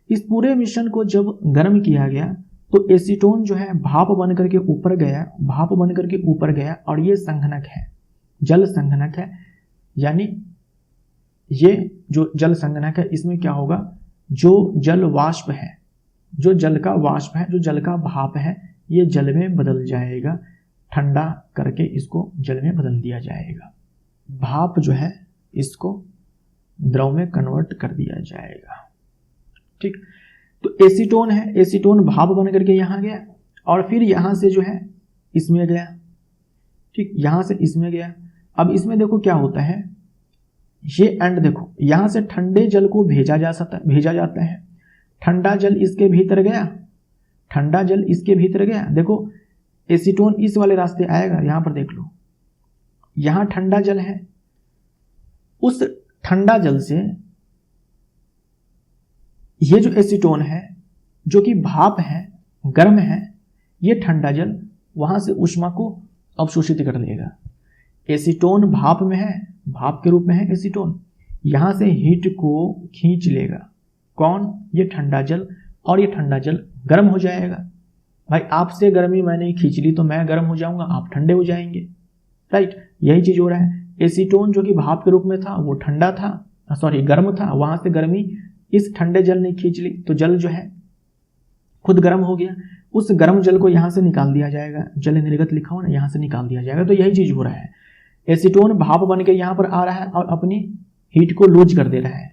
इस पूरे मिश्रण को जब गर्म किया गया तो एसीटोन जो है भाप बनकर के ऊपर गया और ये संघनक है, जल संघनक है। यानी ये जो जल संघनक है, इसमें क्या होगा, जो जल वाष्प है, जो जल का वाष्प है, जो जल का भाप है, ये जल में बदल जाएगा। ठंडा करके इसको जल में बदल दिया जाएगा। भाप जो है इसको द्रव में कन्वर्ट कर दिया जाएगा। ठीक, तो एसीटोन है, एसीटोन भाप बन करके यहां गया और फिर यहां से जो है इसमें गया। ठीक, यहां से इसमें गया। अब इसमें देखो क्या होता है, ये एंड देखो, यहां से ठंडे जल को भेजा जाता है। ठंडा जल इसके भीतर गया, ठंडा जल इसके भीतर गया। देखो एसीटोन इस वाले रास्ते आएगा, यहां पर देख लो, यहां ठंडा जल है, उस ठंडा जल से ये जो एसीटोन है जो कि भाप है, गर्म है, ये ठंडा जल वहां से ऊष्मा को अवशोषित कर लेगा। एसीटोन भाप में है, भाप के रूप में है एसीटोन, यहां से हीट को खींच लेगा। कौन? ये ठंडा जल, और ये ठंडा जल गर्म हो जाएगा। भाई आपसे गर्मी मैंने खींच ली तो मैं गर्म हो जाऊंगा, आप ठंडे हो जाएंगे, राइट। यही चीज हो रहा है। एसीटोन जो कि भाप के रूप में था वो ठंडा था, सॉरी गर्म था, वहां से गर्मी इस ठंडे जल ने खींच ली तो जल जो है खुद गर्म हो गया। उस गर्म जल को यहां से निकाल दिया जाएगा, जल निर्गत लिखा हो ना, यहां से निकाल दिया जाएगा। तो यही चीज हो रहा है, एसीटोन भाप बन के यहां पर आ रहा है और अपनी हीट को लूज कर दे रहा है,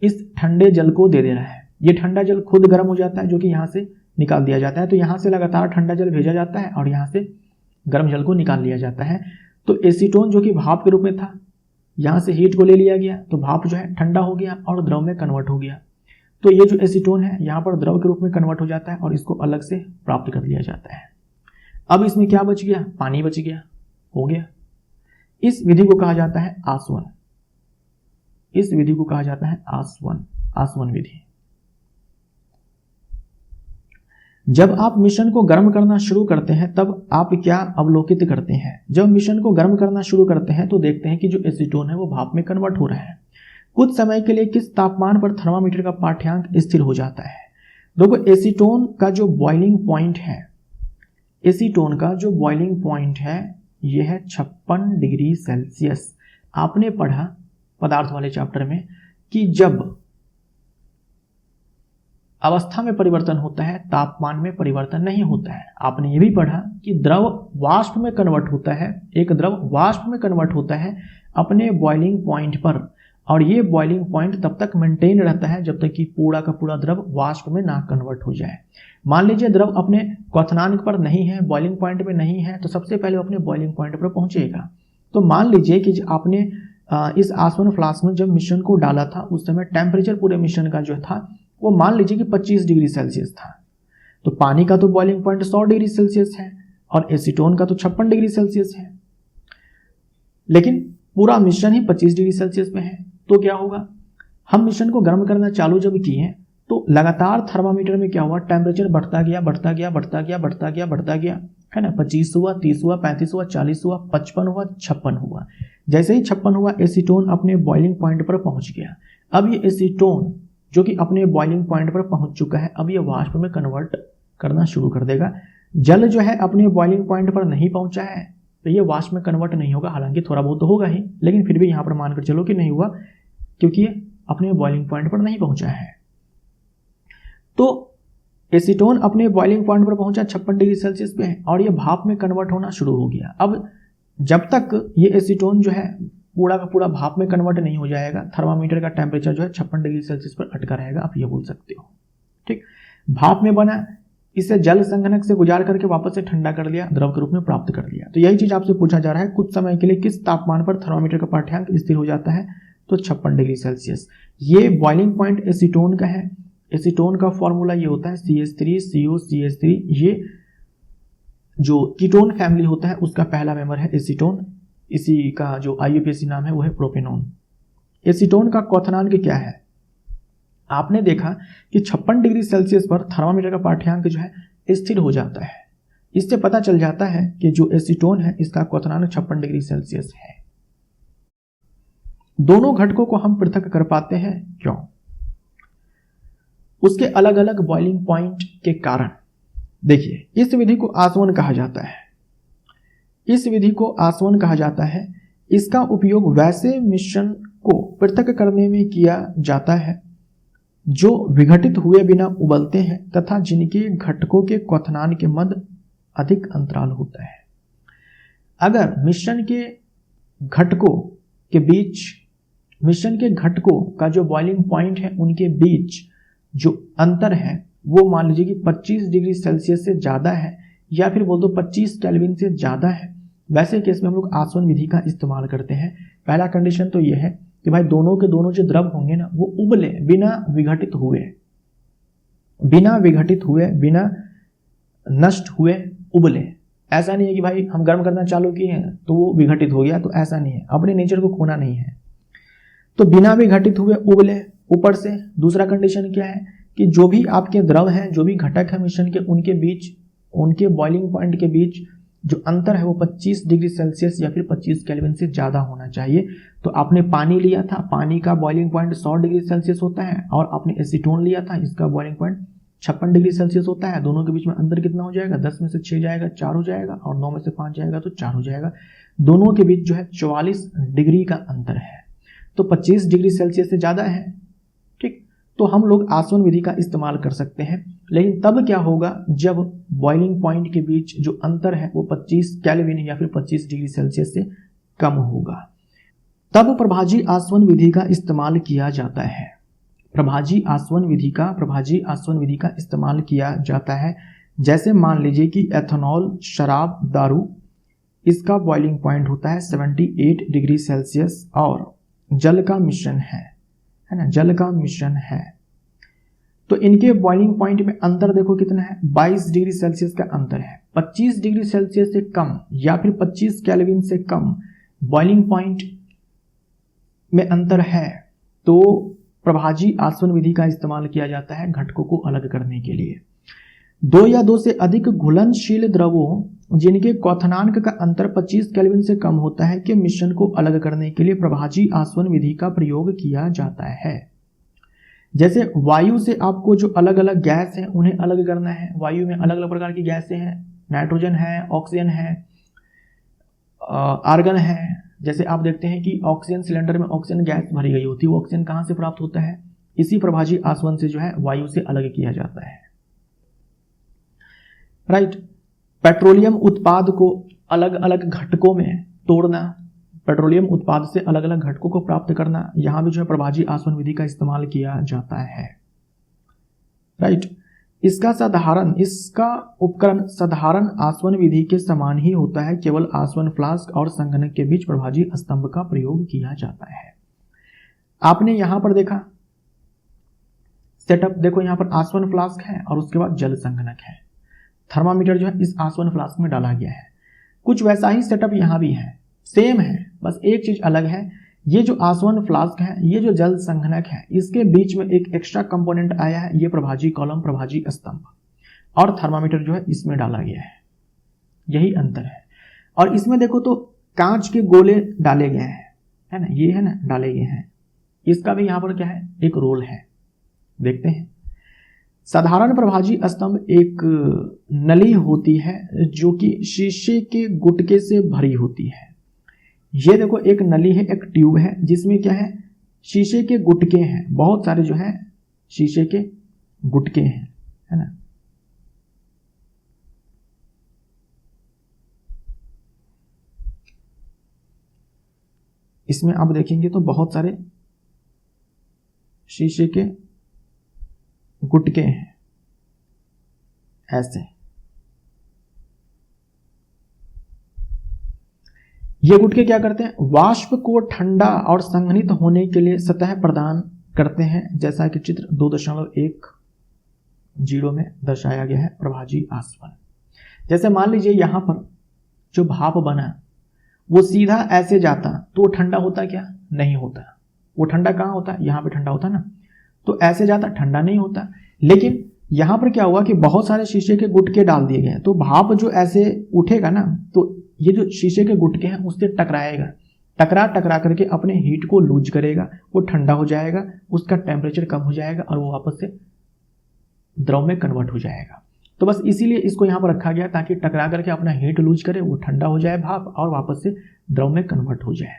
इस ठंडे जल को दे रहा है। ये ठंडा जल खुद गर्म हो जाता है जो कि यहां से निकाल दिया जाता है। तो यहां से लगातार ठंडा जल भेजा जाता है और यहां से गर्म जल को निकाल लिया जाता है। तो एसीटोन जो कि भाप के रूप में था, यहां से हीट को ले लिया गया तो भाप जो है ठंडा हो गया और द्रव में कन्वर्ट हो गया। तो ये जो एसीटोन है यहां पर द्रव के रूप में कन्वर्ट हो जाता है और इसको अलग से प्राप्त कर लिया जाता है। अब इसमें क्या बच गया? पानी बच गया, हो गया। इस विधि को कहा जाता है आसवन। इस विधि को कहा जाता है आसवन, आसवन विधि। जब आप मिश्रण को गर्म करना शुरू करते हैं तब आप क्या अवलोकित करते हैं? जब मिश्रण को गर्म करना शुरू करते हैं तो देखते हैं कि जो एसीटोन है वो भाप में कन्वर्ट हो रहा है। कुछ समय के लिए किस तापमान पर थर्मामीटर का पाठ्यांक स्थिर हो जाता है? देखो एसीटोन का जो बॉइलिंग पॉइंट है, एसीटोन का जो बॉइलिंग पॉइंट है ये है 56 डिग्री सेल्सियस। आपने पढ़ा पदार्थ वाले चैप्टर में कि जब अवस्था में परिवर्तन होता है तापमान में परिवर्तन नहीं होता है। आपने ये भी पढ़ा कि द्रव वाष्प में कन्वर्ट होता है, एक द्रव वाष्प में कन्वर्ट होता है अपने बॉइलिंग पॉइंट पर, और ये बॉइलिंग पॉइंट तब तक मेंटेन रहता है जब तक कि पूरा का पूरा द्रव वाष्प में ना कन्वर्ट हो जाए। मान लीजिए द्रव अपने क्वथनांक पर नहीं है, बॉइलिंग पॉइंट में नहीं है, तो सबसे पहले अपने बॉइलिंग पॉइंट पर पहुंचेगा। तो मान लीजिए कि आपने इस आसवन फ्लास्क में जब मिश्रण को डाला था उस समय टेम्परेचर पूरे मिश्रण का जो था वो मान लीजिए कि 25 डिग्री सेल्सियस था। तो पानी का तो बॉइलिंग पॉइंट 100 डिग्री सेल्सियस है और एसीटोन का तो 56 डिग्री सेल्सियस है, लेकिन पूरा मिश्रण ही 25 डिग्री सेल्सियस में है। तो क्या होगा, हम मिश्रण को गर्म करना चालू जब किए तो लगातार थर्मामीटर में क्या हुआ, टेम्परेचर बढ़ता गया बढ़ता गया बढ़ता गया बढ़ता गया बढ़ता गया, है ना। 25 हुआ, 30 हुआ, 35 हुआ, 40 हुआ, 55 हुआ, 56 हुआ। जैसे ही 56 हुआ एसीटोन अपने बॉइलिंग पॉइंट पर पहुंच गया। अब ये एसीटोन जो कि अपने बॉइलिंग पॉइंट पर पहुंच चुका है, अब ये वाष्प में कन्वर्ट करना शुरू कर देगा। जल जो है अपने बॉइलिंग पॉइंट पर नहीं पहुंचा है तो ये वाष्प में कन्वर्ट नहीं होगा, हालांकि थोड़ा बहुत तो होगा ही, लेकिन फिर भी यहां पर मानकर चलो कि नहीं हुआ क्योंकि ये अपने बॉइलिंग पॉइंट पर नहीं पहुंचा है। तो एसीटोन अपने बॉइलिंग पॉइंट पर पहुंचा 56 डिग्री सेल्सियस पे और ये भाप में कन्वर्ट होना शुरू हो गया। अब जब तक ये एसीटोन जो है पूरा का पूरा भाप में कन्वर्ट नहीं हो जाएगा, थर्मामीटर का टेम्परेचर जो है 56 डिग्री सेल्सियस पर अटका रहेगा, आप ये बोल सकते हो। ठीक, भाप में बना, इसे जल संघनक से गुजार करके वापस से ठंडा कर लिया, द्रव के रूप में प्राप्त कर लिया। तो यही चीज आपसे पूछा जा रहा है, कुछ समय के लिए किस तापमान पर थर्मामीटर का पाठ्यांक स्थिर हो जाता है? तो 56 डिग्री सेल्सियस। ये बॉइलिंग पॉइंट एसीटोन का है। एसीटोन का फॉर्मूला ये होता है CH3COCH3। ये जो कीटोन फैमिली होता है उसका पहला मेंबर है एसीटोन। इसी का जो IUPAC नाम है वो है प्रोपेनॉन। एसीटोन का क्वथनांक क्या है? आपने देखा कि 56 डिग्री सेल्सियस पर थर्मामीटर का पाठ्यांक जो है स्थिर हो जाता है। इससे पता चल जाता है कि जो एसीटोन है इसका क्वथनांक 56 डिग्री सेल्सियस है। दोनों घटकों को हम पृथक कर पाते हैं, क्यों? उसके अलग अलग बॉइलिंग पॉइंट के कारण। देखिए, इस विधि को आसवन कहा जाता है। इस विधि को आसवन कहा जाता है। इसका उपयोग वैसे मिश्रण को पृथक करने में किया जाता है जो विघटित हुए बिना उबलते हैं तथा जिनके घटकों के क्वथनांक के मध्य अधिक अंतराल होता है। अगर मिश्रण के घटकों के बीच, मिश्रण के घटकों का जो बॉइलिंग पॉइंट है उनके बीच जो अंतर है वो मान लीजिए कि 25 डिग्री सेल्सियस से ज़्यादा है या फिर बोल दो 25 केल्विन से ज़्यादा है, वैसे केस में हम लोग आसवन विधि का इस्तेमाल करते हैं। पहला कंडीशन तो ये है कि भाई दोनों के दोनों जो द्रव होंगे ना वो उबले, बिना विघटित हुए, बिना विघटित हुए, बिना नष्ट हुए उबले। ऐसा नहीं है कि भाई हम गर्म करना चालू किए हैं तो वो विघटित हो गया, तो ऐसा नहीं है, अपने नेचर को खोना नहीं है। तो बिना विघटित हुए उबले ऊपर से। दूसरा कंडीशन क्या है कि जो भी आपके द्रव हैं, जो भी घटक है मिश्रण के, उनके बीच, उनके बॉइलिंग पॉइंट के बीच जो अंतर है वो 25 डिग्री सेल्सियस या फिर 25 केल्विन से ज़्यादा होना चाहिए। तो आपने पानी लिया था, पानी का बॉइलिंग पॉइंट 100 डिग्री सेल्सियस होता है, और आपने एसीटोन लिया था, इसका बॉइलिंग पॉइंट 56 डिग्री सेल्सियस होता है। दोनों के बीच में अंतर कितना हो जाएगा? 10 में से 6 जाएगा 4 हो जाएगा, और 9 में से 5 जाएगा तो 4 हो जाएगा। दोनों के बीच जो है 44 डिग्री का अंतर है, तो 25 डिग्री सेल्सियस से ज़्यादा है। ठीक, तो हम लोग आसवन विधि का इस्तेमाल कर सकते हैं, लेकिन तब क्या होगा जब बॉइलिंग पॉइंट के बीच जो अंतर है वो 25 केल्विन या फिर 25 डिग्री सेल्सियस से कम होगा, तब प्रभाजी आसवन विधि का इस्तेमाल किया जाता है। प्रभाजी आसवन विधि का इस्तेमाल किया जाता है। जैसे मान लीजिए कि एथेनॉल, शराब, दारू, इसका बॉइलिंग पॉइंट होता है 78 डिग्री सेल्सियस, और जल का मिश्रण है ना, जल का मिश्रण है, तो इनके बॉइलिंग पॉइंट में अंतर देखो कितना है, 22 डिग्री सेल्सियस का अंतर है। 25 डिग्री सेल्सियस से कम या फिर 25 केल्विन से कम बॉइलिंग पॉइंट में अंतर है, तो प्रभाजी आसवन विधि का इस्तेमाल किया जाता है घटकों को अलग करने के लिए। 2 या 2 से अधिक घुलनशील द्रवों जिनके क्वथनांक का अंतर 25 केल्विन से कम होता है के मिश्रण को अलग करने के लिए प्रभाजी आसवन विधि का प्रयोग किया जाता है। जैसे वायु से आपको जो अलग अलग गैस हैं उन्हें अलग करना है। वायु में अलग अलग प्रकार की गैसें हैं, नाइट्रोजन है, ऑक्सीजन है, आर्गन है। जैसे आप देखते हैं कि ऑक्सीजन सिलेंडर में ऑक्सीजन गैस भरी गई होती है, वो ऑक्सीजन कहाँ से प्राप्त होता है? इसी प्रभाजी आसवन से जो है वायु से अलग किया जाता है। राइट। पेट्रोलियम उत्पाद को अलग अलग घटकों में तोड़ना, पेट्रोलियम उत्पाद से अलग अलग घटकों को प्राप्त करना, यहां भी जो है प्रभाजी आसवन विधि का इस्तेमाल किया जाता है। राइट। इसका उपकरण साधारण आसवन विधि के समान ही होता है, केवल आसवन फ्लास्क और संघनक के बीच प्रभाजी स्तंभ का प्रयोग किया जाता है। आपने यहां पर देखा सेटअप, देखो यहां पर आसवन फ्लास्क है और उसके बाद जल संघनक है। थर्मामीटर जो है इस आसवन फ्लास्क में डाला गया है। कुछ वैसा ही सेटअप यहां भी है, सेम है, बस एक चीज अलग है। ये जो आसवन फ्लास्क है, ये जो जल संघनक है, इसके बीच में एक एक्स्ट्रा कंपोनेंट आया है, ये प्रभाजी कॉलम, प्रभाजी स्तंभ, और थर्मामीटर जो है इसमें डाला गया है। यही अंतर है। और इसमें देखो तो कांच के गोले डाले गए हैं, है ना, ये है ना, डाले गए हैं। इसका भी यहां पर क्या है, एक रोल है, देखते हैं। साधारण प्रभाजी स्तंभ एक नली होती है जो कि शीशे के गुटके से भरी होती है। ये देखो एक नली है, एक ट्यूब है, जिसमें क्या है, शीशे के गुटके हैं, बहुत सारे जो है शीशे के गुटके हैं, है ना। इसमें आप देखेंगे तो बहुत सारे शीशे के गुटके हैं, ऐसे। ये गुटके क्या करते हैं, वाष्प को ठंडा और संघनित होने के लिए सतह प्रदान करते हैं, जैसा कि चित्र 2.10 में दर्शाया गया है प्रभाजी आसवन। जैसे मान लीजिए यहां पर जो भाप बना वो सीधा ऐसे जाता तो ठंडा होता क्या? नहीं होता। वो ठंडा कहाँ होता? यहाँ पे ठंडा होता ना, तो ऐसे जाता ठंडा नहीं होता। लेकिन यहां पर क्या हुआ कि बहुत सारे शीशे के गुटके डाल दिए गए, तो भाप जो ऐसे उठेगा ना, तो ये जो शीशे के गुटके हैं उससे टकराएगा, टकरा करके अपने हीट को लूज करेगा, वो ठंडा हो जाएगा, उसका टेम्परेचर कम हो जाएगा और वो वापस से द्रव में कन्वर्ट हो जाएगा। तो बस इसीलिए इसको यहाँ पर रखा गया ताकि टकरा करके अपना हीट लूज करे, वो ठंडा हो जाए भाप और वापस से द्रव में कन्वर्ट हो जाए।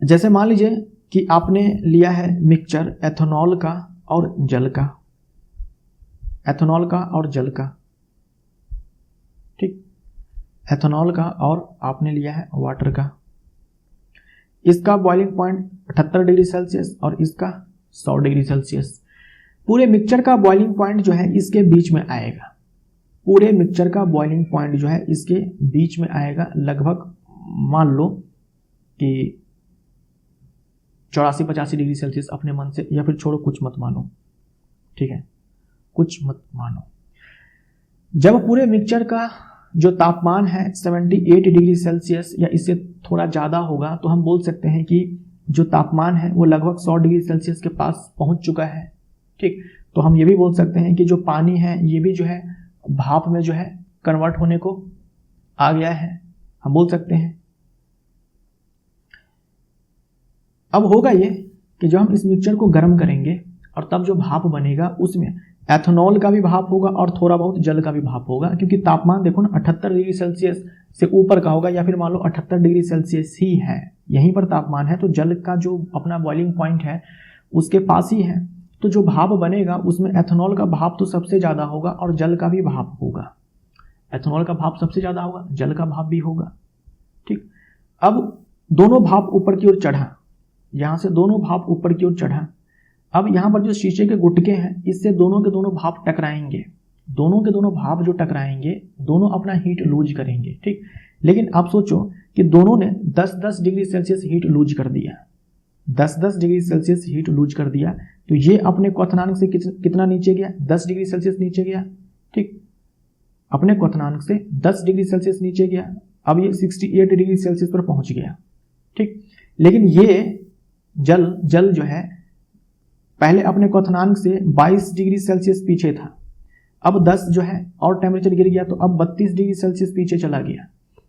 जैसे मान लीजिए कि आपने लिया है मिक्सचर एथेनॉल का और जल का, एथेनॉल का और जल का, ठीक, एथेनॉल का और आपने लिया है वाटर का। इसका बॉइलिंग पॉइंट 78 डिग्री सेल्सियस और इसका 100 डिग्री सेल्सियस। पूरे मिक्सचर का बॉइलिंग पॉइंट जो है इसके बीच में आएगा, पूरे मिक्सचर का बॉइलिंग पॉइंट जो है इसके बीच में आएगा, लगभग मान लो कि 84-85 डिग्री सेल्सियस अपने मन से, या फिर छोड़ो कुछ मत मानो, ठीक है, कुछ मत मानो। जब पूरे मिक्सचर का जो तापमान है 78 डिग्री सेल्सियस या इससे थोड़ा ज़्यादा होगा, तो हम बोल सकते हैं कि जो तापमान है वो लगभग 100 डिग्री सेल्सियस के पास पहुंच चुका है। ठीक, तो हम ये भी बोल सकते हैं कि जो पानी है ये भी जो है भाप में जो है कन्वर्ट होने को आ गया है, हम बोल सकते हैं। अब होगा ये कि जब हम इस मिक्सचर को गर्म करेंगे और तब जो भाप बनेगा उसमें एथेनॉल का भी भाप होगा और थोड़ा बहुत जल का भी भाप होगा, क्योंकि तापमान देखो ना 78 डिग्री सेल्सियस से ऊपर का होगा या फिर मान लो 78 डिग्री सेल्सियस ही है, यहीं पर तापमान है, तो जल का जो अपना बॉइलिंग पॉइंट है उसके पास ही है। तो जो भाप बनेगा उसमें एथेनॉल का भाप तो सबसे ज़्यादा होगा और जल का भी भाप होगा। एथेनॉल का भाप सबसे ज़्यादा होगा, जल का भाप भी होगा। ठीक, अब दोनों भाप ऊपर की ओर चढ़ा, यहाँ से दोनों भाप ऊपर की ओर चढ़ा। अब यहाँ पर जो शीशे के गुटके हैं इससे दोनों के दोनों भाप टकराएंगे, दोनों के दोनों भाप जो टकराएंगे दोनों अपना हीट लूज करेंगे। ठीक, लेकिन आप सोचो कि दोनों ने 10-10 डिग्री सेल्सियस हीट लूज कर दिया, 10-10 डिग्री सेल्सियस हीट लूज कर दिया, तो ये अपने क्वथनांक से कितना नीचे गया, 10 डिग्री सेल्सियस नीचे गया। ठीक, अपने क्वथनांक से 10 डिग्री सेल्सियस नीचे गया, अब ये 68 डिग्री सेल्सियस पर पहुंच गया। ठीक, लेकिन ये जल जो है पहले अपने क्वथनांक से 22 डिग्री सेल्सियस पीछे था, अब 10 जो है और टेम्परेचर गिर गया तो अब 32 डिग्री सेल्सियस पीछे चला गया।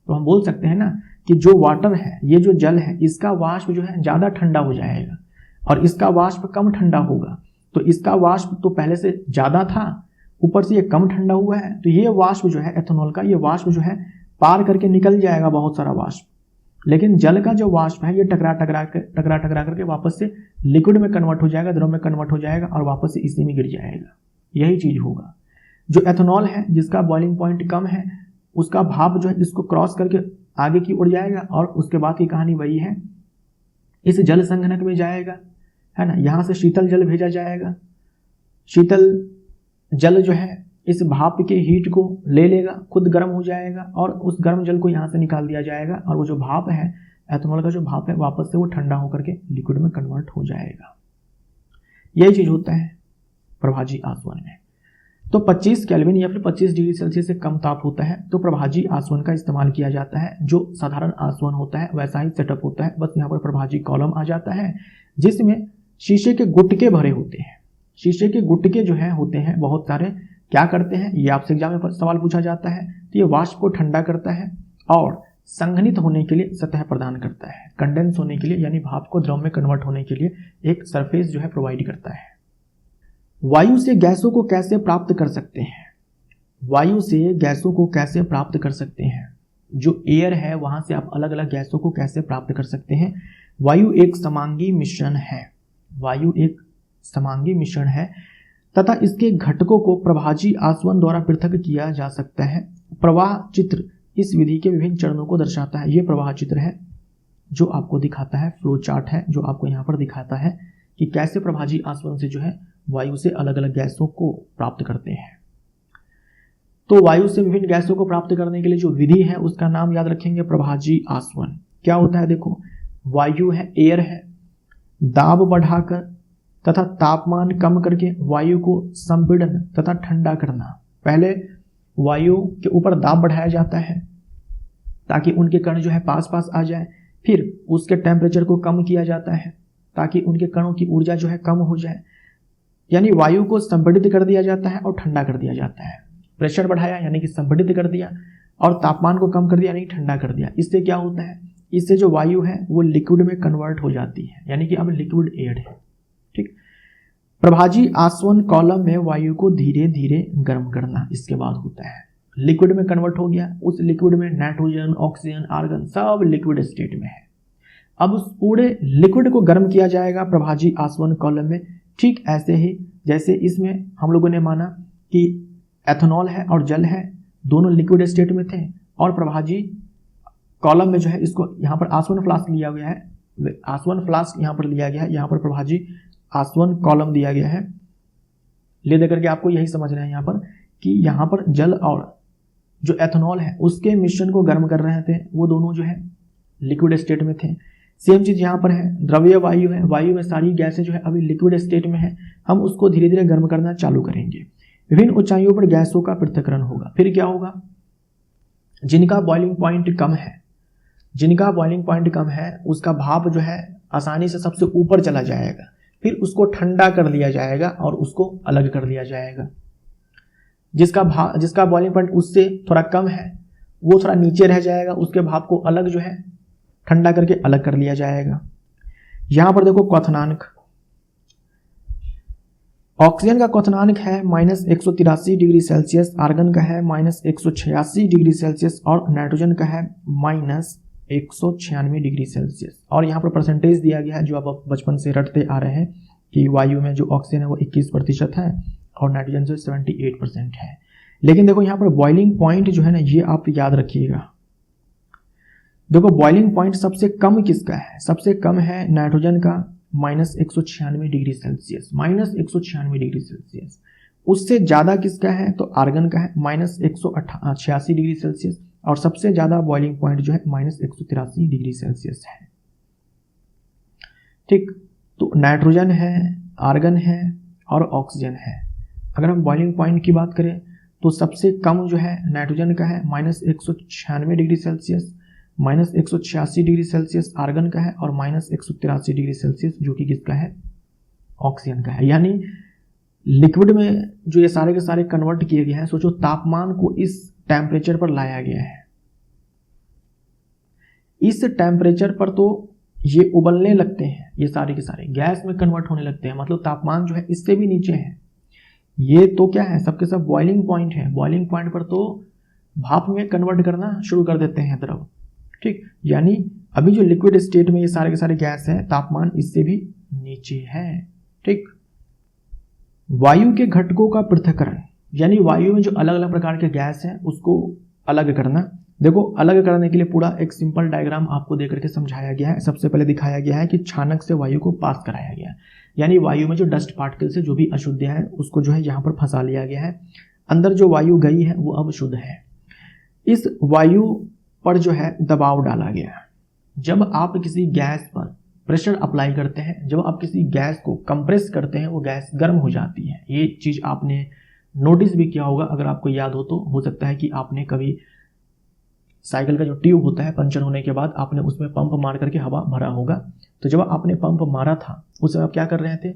तो हम बोल सकते हैं ना कि जो वाटर है, ये जो जल है, इसका वाष्प जो है ज़्यादा ठंडा हो जाएगा और इसका वाष्प कम ठंडा होगा। तो इसका वाष्प तो पहले से ज़्यादा था, ऊपर से ये कम ठंडा हुआ है, तो ये वाष्प जो है एथेनॉल का, ये वाष्प जो है पार करके निकल जाएगा बहुत सारा वाष्प। लेकिन जल का जो वाष्प है ये टकरा करके वापस से लिक्विड में कन्वर्ट हो जाएगा, द्रव में कन्वर्ट हो जाएगा और वापस से इसी में गिर जाएगा। यही चीज़ होगा। जो एथेनॉल है जिसका बॉइलिंग पॉइंट कम है, उसका भाप जो है इसको क्रॉस करके आगे की ओर जाएगा और उसके बाद की कहानी वही है, इस जल संघनक में जाएगा, है ना। यहाँ से शीतल जल भेजा जाएगा, शीतल जल जो है इस भाप के हीट को ले लेगा, खुद गर्म हो जाएगा और उस गर्म जल को यहाँ से निकाल दिया जाएगा और वो जो भाप है, एथेनॉल का जो भाप है, वापस से वो ठंडा होकर के लिक्विड में कन्वर्ट हो जाएगा। यही चीज़ होता है प्रभाजी आसवन में। तो 25 केल्विन या फिर 25 डिग्री सेल्सियस से कम ताप होता है तो प्रभाजी आसवन का इस्तेमाल किया जाता है। जो साधारण आसवन होता है वैसा ही सेटअप होता है, बस यहाँ पर प्रभाजी कॉलम आ जाता है जिसमें शीशे के गुटके भरे होते हैं। शीशे के गुटके जो है होते हैं बहुत सारे, क्या करते हैं, ये आपसे एग्जाम में सवाल पूछा जाता है। तो ये वाष्प को ठंडा करता है और संघनित होने के लिए सतह प्रदान करता है, कंडेंस होने के लिए यानी भाप को द्रव में कन्वर्ट होने के लिए एक सरफेस जो है प्रोवाइड करता है। वायु से गैसों को कैसे प्राप्त कर सकते हैं? वायु से गैसों को कैसे प्राप्त कर सकते हैं? जो एयर है वहां से आप अलग अलग गैसों को कैसे प्राप्त कर सकते हैं? वायु एक समांगी मिश्रण है, वायु एक समांगी मिश्रण है तथा इसके घटकों को प्रभाजी आसवन द्वारा पृथक किया जा सकता है। प्रवाह चित्र इस विधि के विभिन्न चरणों को दर्शाता है। ये प्रवाह चित्र है जो आपको दिखाता है, फ्लो चार्ट है जो आपको यहाँ पर दिखाता है कि कैसे प्रभाजी आसवन से जो है वायु से अलग अलग गैसों को प्राप्त करते हैं। तो वायु से विभिन्न गैसों को प्राप्त करने के लिए जो विधि है उसका नाम याद रखेंगे, प्रभाजी आसवन। क्या होता है, देखो वायु है, एयर है, दाब बढ़ाकर तथा तापमान कम करके वायु को संपीड़न तथा ठंडा करना। पहले वायु के ऊपर दाब बढ़ाया जाता है ताकि उनके कण जो है पास पास आ जाए, फिर उसके टेम्परेचर को कम किया जाता है ताकि उनके कणों की ऊर्जा जो है कम हो जाए। यानी वायु को संपीड़ित कर दिया जाता है और ठंडा कर दिया जाता है। प्रेशर बढ़ाया यानी कि संपीड़ित कर दिया और तापमान को कम कर दिया यानी ठंडा कर दिया। इससे क्या होता है, इससे जो वायु है वो लिक्विड में कन्वर्ट हो जाती है, यानी कि अब लिक्विड एयर है। ठीक, प्रभाजी आसवन कॉलम में वायु को धीरे धीरे गर्म करना इसके बाद होता है। लिक्विड में कन्वर्ट हो गया, उस लिक्विड में नाइट्रोजन, ऑक्सीजन, आर्गन सब लिक्विड स्टेट में है। अब उस पूरे लिक्विड को गर्म किया जाएगा प्रभाजी आसवन कॉलम में। ठीक ऐसे ही जैसे इसमें हम लोगों ने माना कि एथेनॉल है और जल है, दोनों लिक्विड स्टेट में थे और प्रभाजी कॉलम में जो है इसको यहाँ पर आसवन फ्लास्क लिया गया है, आसवन फ्लास्क यहाँ पर लिया गया है, यहाँ पर प्रभाजी आसवन कॉलम दिया गया है। ले दे करके आपको यही समझना है यहाँ पर कि यहाँ पर जल और जो एथेनॉल है उसके मिश्रण को गर्म कर रहे थे, वो दोनों जो है लिक्विड स्टेट में थे। सेम चीज यहाँ पर है, द्रव्य वायु है, वायु में सारी गैसें जो है अभी लिक्विड स्टेट में है, हम उसको धीरे धीरे गर्म करना चालू करेंगे। विभिन्न ऊंचाइयों पर गैसों का पृथक्करण होगा। फिर क्या होगा, जिनका बॉइलिंग पॉइंट कम है, जिनका बॉइलिंग पॉइंट कम है उसका भाप जो है आसानी से सबसे ऊपर चला जाएगा, फिर उसको ठंडा कर लिया जाएगा और उसको अलग कर लिया जाएगा। जिसका बॉइलिंग पॉइंट उससे थोड़ा कम है वो थोड़ा नीचे रह जाएगा, उसके भाप को अलग जो है ठंडा करके अलग कर लिया जाएगा। यहां पर देखो क्वथनांक, ऑक्सीजन का क्वथनांक है -183 डिग्री सेल्सियस, आर्गन का है -186 डिग्री सेल्सियस और नाइट्रोजन का है -196 डिग्री सेल्सियस। और यहाँ पर परसेंटेज दिया गया है जो आप बचपन से रटते आ रहे हैं कि वायु में जो ऑक्सीजन है वो 21% है और नाइट्रोजन से 78% है। लेकिन देखो यहाँ पर बॉइलिंग पॉइंट जो है ना, ये आप याद रखिएगा। देखो बॉइलिंग पॉइंट सबसे कम किसका है? सबसे कम है नाइट्रोजन का -196 डिग्री सेल्सियस, -196 डिग्री सेल्सियस। उससे ज़्यादा किसका है? तो आर्गन का है -186 डिग्री सेल्सियस और सबसे ज़्यादा बॉइलिंग पॉइंट जो है -183 डिग्री सेल्सियस है। ठीक, तो नाइट्रोजन है, आर्गन है और ऑक्सीजन है। अगर हम बॉइलिंग पॉइंट की बात करें तो सबसे कम जो है नाइट्रोजन का है -196 degree Celsius, -186 degree Celsius argon का है और -183 डिग्री सेल्सियस जो कि किसका है? ऑक्सीजन का है। यानी लिक्विड में जो ये सारे के सारे कन्वर्ट किए गए हैं, सोचो तापमान को इस टेम्परेचर पर लाया गया है। इस टेम्परेचर पर तो ये उबलने लगते हैं, ये सारे के सारे गैस में कन्वर्ट होने लगते हैं, मतलब तापमान जो है इससे भी नीचे है। ये तो क्या है? सबके सब बॉइलिंग पॉइंट है। बॉइलिंग पॉइंट पर तो भाप में कन्वर्ट करना शुरू कर देते हैं द्रव। ठीक, यानी अभी जो लिक्विड स्टेट में ये सारे के सारे गैस है, तापमान इससे भी नीचे है। ठीक, वायु के घटकों का पृथक्करण, यानी वायु में जो अलग अलग प्रकार के गैस हैं उसको अलग करना। देखो अलग करने के लिए पूरा एक सिंपल डायग्राम आपको देकर के समझाया गया है। सबसे पहले दिखाया गया है कि छानक से वायु को पास कराया गया है, यानी वायु में जो डस्ट पार्टिकल्स है, जो भी अशुद्ध है, उसको जो है यहाँ पर फंसा लिया गया है। अंदर जो वायु गई है वो अब शुद्ध है। इस वायु पर जो है दबाव डाला गया है। जब आप किसी गैस पर प्रेशर अप्लाई करते हैं, जब आप किसी गैस को कंप्रेस करते हैं, वो गैस गर्म हो जाती है। ये चीज़ आपने नोटिस भी किया होगा। अगर आपको याद हो तो हो सकता है कि आपने कभी साइकिल का जो ट्यूब होता है पंचर होने के बाद आपने उसमें पंप मार करके हवा भरा होगा। तो जब आपने पंप मारा था उस समय आप क्या कर रहे थे?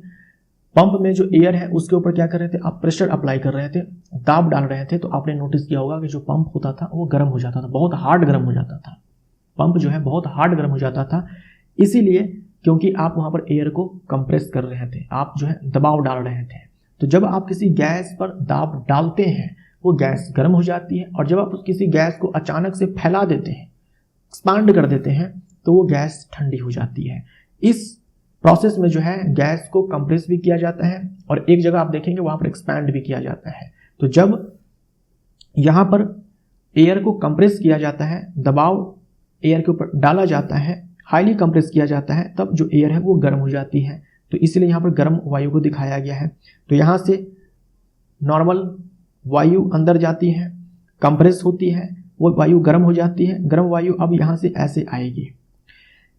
पंप में जो एयर है उसके ऊपर क्या कर रहे थे? आप प्रेशर अप्लाई कर रहे थे, दाब डाल रहे थे। तो आपने नोटिस किया होगा कि जो पंप होता था वो गर्म हो जाता था, बहुत हार्ड गर्म हो जाता था। पंप जो है बहुत हार्ड गर्म हो जाता था, इसीलिए क्योंकि आप वहाँ पर एयर को कंप्रेस कर रहे थे, आप जो है दबाव डाल रहे थे। तो जब आप किसी गैस पर दाब डालते हैं वो गैस गर्म हो जाती है, और जब आप किसी गैस को अचानक से फैला देते हैं, एक्सपांड कर देते हैं, तो वो गैस ठंडी हो जाती है। इस प्रोसेस में जो है गैस को कंप्रेस भी किया जाता है और एक जगह आप देखेंगे वहाँ पर एक्सपैंड भी किया जाता है। तो जब यहाँ पर एयर को कंप्रेस किया जाता है, दबाव एयर के ऊपर डाला जाता है, हाईली कंप्रेस किया जाता है, तब जो एयर है वो गर्म हो जाती है। तो इसलिए यहाँ पर गर्म वायु को दिखाया गया है। तो यहाँ से नॉर्मल वायु अंदर जाती है, कंप्रेस होती है, वो वायु गर्म हो जाती है। गर्म वायु अब यहाँ से ऐसे आएगी।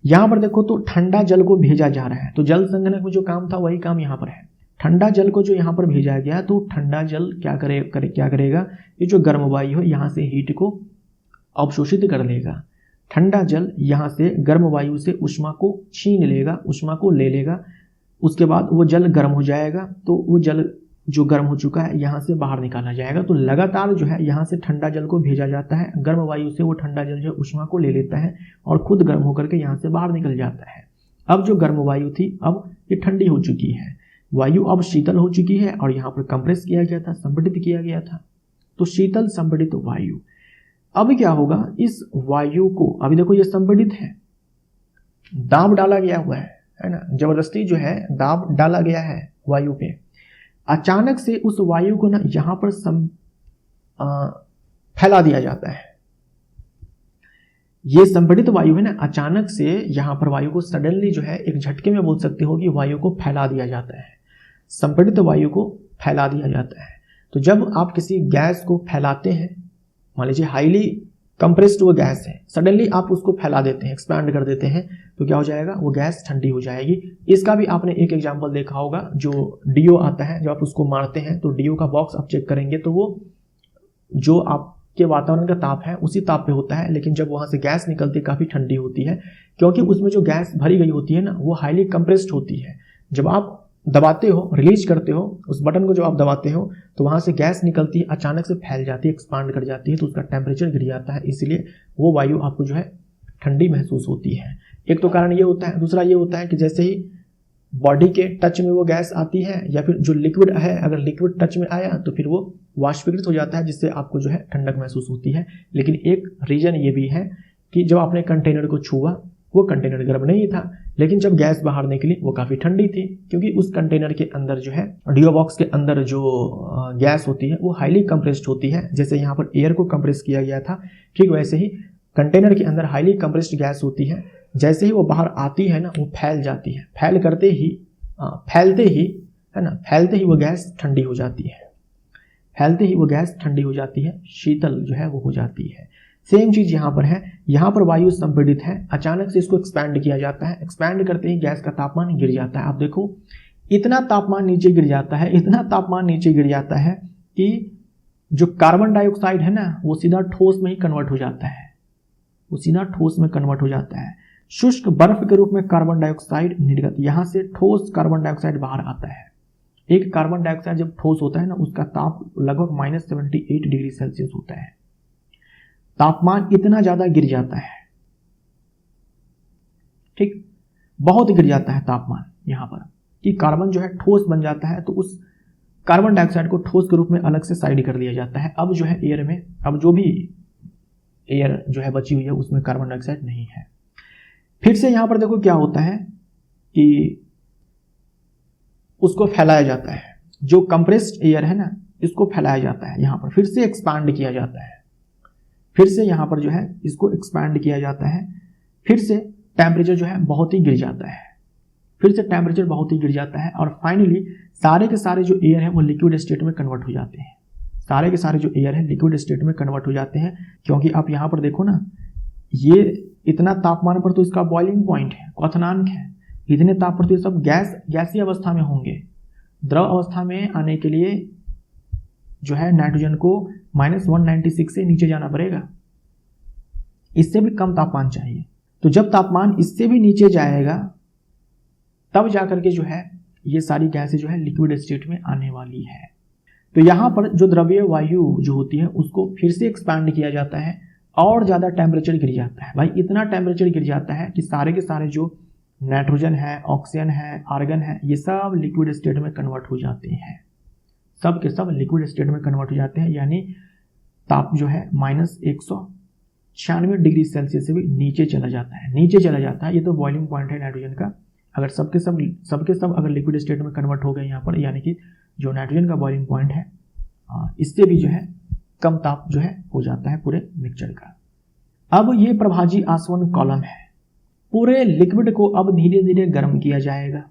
यहाँ पर देखो तो ठंडा जल को भेजा जा रहा है। तो जल संघनक में जो काम था वही काम यहाँ पर है। ठंडा जल को जो यहाँ पर भेजा गया, तो ठंडा जल क्या करेगा? ये जो गर्म वायु है यहाँ से हीट को अवशोषित कर लेगा। ठंडा जल यहाँ से गर्म वायु से ऊष्मा को छीन लेगा, ऊष्मा को ले लेगा। उसके बाद वो जल गर्म हो जाएगा, तो वो जल जो गर्म हो चुका है यहाँ से बाहर निकाला जाएगा। तो लगातार जो है यहाँ से ठंडा जल को भेजा जाता है। गर्म वायु से वो ठंडा जल जो ऊष्मा को ले लेता है और खुद गर्म होकर के यहाँ से बाहर निकल जाता है। अब जो गर्म वायु थी अब ये ठंडी हो चुकी है, वायु अब शीतल हो चुकी है और यहाँ पर कंप्रेस किया गया था, संपीड़ित किया गया था। तो शीतल संपीड़ित वायु। अब क्या होगा? इस वायु को, अभी देखो ये संपीड़ित है, दाब डाला गया हुआ है ना, जबरदस्ती जो है दाब डाला गया है वायु पे। अचानक से उस वायु को ना यहाँ पर फैला दिया जाता है। ये संपीड़ित वायु है ना, अचानक से यहाँ पर वायु को सडनली जो है एक झटके में बोल सकते हो कि वायु को फैला दिया जाता है। संपीड़ित वायु को फैला दिया जाता है। तो जब आप किसी गैस को फैलाते हैं, मान लीजिए हाईली कंप्रेस्ड वो गैस है, सडनली आप उसको फैला देते हैं, एक्सपैंड कर देते हैं, तो क्या हो जाएगा? वो गैस ठंडी हो जाएगी। इसका भी आपने एक एग्जांपल देखा होगा, जो डीओ आता है, जब आप उसको मारते हैं तो डीओ का बॉक्स आप चेक करेंगे तो वो जो आप के वातावरण का ताप है उसी ताप पे होता है, लेकिन जब वहाँ से गैस निकलती है काफ़ी ठंडी होती है, क्योंकि उसमें जो गैस भरी गई होती है ना वो हाईली कंप्रेस्ड होती है। जब आप दबाते हो, रिलीज करते हो उस बटन को, जो आप दबाते हो तो वहाँ से गैस निकलती है, अचानक से फैल जाती है, एक्सपांड कर जाती है, तो उसका टेम्परेचर गिर जाता है, इसलिए वो वायु आपको जो है ठंडी महसूस होती है। एक तो कारण ये होता है। दूसरा ये होता है कि जैसे ही बॉडी के टच में वो गैस आती है या फिर जो लिक्विड है, अगर लिक्विड टच में आया तो फिर वो वाष्पीकृत हो जाता है, जिससे आपको जो है ठंडक महसूस होती है। लेकिन एक रीजन ये भी है कि जब आपने कंटेनर को छुआ वो कंटेनर गर्म नहीं था, लेकिन जब गैस बाहर निकली वो काफ़ी ठंडी थी, क्योंकि उस कंटेनर के अंदर जो है डिओ बॉक्स के अंदर जो गैस होती है वो हाईली कंप्रेस्ड होती है। जैसे यहाँ पर एयर को कंप्रेस किया गया था, ठीक वैसे ही कंटेनर के अंदर हाईली कंप्रेस्ड गैस होती है। जैसे ही वो बाहर आती है ना वो फैल जाती है, फैलते ही वो गैस ठंडी हो जाती है, फैलते ही वो गैस ठंडी हो जाती है, शीतल जो है वो हो जाती है। सेम चीज यहाँ पर है, यहाँ पर वायु संपीड़ित है, अचानक से इसको एक्सपैंड किया जाता है, एक्सपैंड करते ही गैस का तापमान गिर जाता है। आप देखो इतना तापमान नीचे गिर जाता है, इतना तापमान नीचे गिर जाता है कि जो कार्बन डाइऑक्साइड है ना वो सीधा ठोस में ही कन्वर्ट हो जाता है, वो सीधा ठोस में कन्वर्ट हो जाता है। शुष्क बर्फ के रूप में कार्बन डाइऑक्साइड निर्गत, यहाँ से ठोस कार्बन डाइऑक्साइड बाहर आता है। एक कार्बन डाइऑक्साइड जब ठोस होता है ना उसका ताप लगभग -78 डिग्री सेल्सियस होता है। तापमान इतना ज्यादा गिर जाता है, ठीक, बहुत गिर जाता है तापमान यहाँ पर कि कार्बन जो है ठोस बन जाता है, तो उस कार्बन डाइऑक्साइड को ठोस के रूप में अलग से साइड कर दिया जाता है। अब जो है एयर में, अब जो भी एयर जो है बची हुई है उसमें कार्बन डाइऑक्साइड नहीं है। फिर से यहाँ पर देखो क्या होता है कि उसको फैलाया जाता है, जो कंप्रेस्ड एयर है ना इसको फैलाया जाता है, यहाँ पर फिर से एक्सपांड किया जाता है, फिर से यहाँ पर जो है इसको एक्सपैंड किया जाता है, फिर से टेम्परेचर जो है बहुत ही गिर जाता है, फिर से टेम्परेचर बहुत ही गिर जाता है, और फाइनली सारे के सारे जो एयर है वो लिक्विड स्टेट में कन्वर्ट हो जाते हैं, सारे के सारे जो एयर है लिक्विड स्टेट में कन्वर्ट हो जाते हैं। क्योंकि आप यहाँ पर देखो ना, ये इतना तापमान पर तो इसका बॉइलिंग पॉइंट है, क्वथनांक है, इतने ताप पर तो ये सब गैसीय अवस्था में होंगे। द्रव अवस्था में आने के लिए जो है नाइट्रोजन को -196 से नीचे जाना पड़ेगा, इससे भी कम तापमान चाहिए। तो जब तापमान इससे भी नीचे जाएगा तब जाकर के जो है ये सारी गैसें जो है लिक्विड स्टेट में आने वाली है। तो यहाँ पर जो द्रव्य वायु जो होती है उसको फिर से एक्सपैंड किया जाता है और ज़्यादा टेम्परेचर गिर जाता है। भाई इतना टेम्परेचर गिर जाता है कि सारे के सारे जो नाइट्रोजन है, ऑक्सीजन है, आर्गन है, ये सब लिक्विड स्टेट में कन्वर्ट हो जाते हैं, सब के सब लिक्विड स्टेट में कन्वर्ट हो जाते हैं। यानी ताप जो है -196 डिग्री सेल्सियस से भी नीचे चला जाता है, नीचे चला जाता है। ये तो बॉइलिंग पॉइंट है नाइट्रोजन का। अगर सबके सब अगर लिक्विड स्टेट में कन्वर्ट हो गए यहाँ पर, यानी कि जो नाइट्रोजन का बॉइलिंग पॉइंट है इससे भी जो है कम ताप जो है हो जाता है पूरे मिक्सचर का। अब ये प्रभाजी आसवन कॉलम है, पूरे लिक्विड को अब धीरे धीरे गर्म किया जाएगा,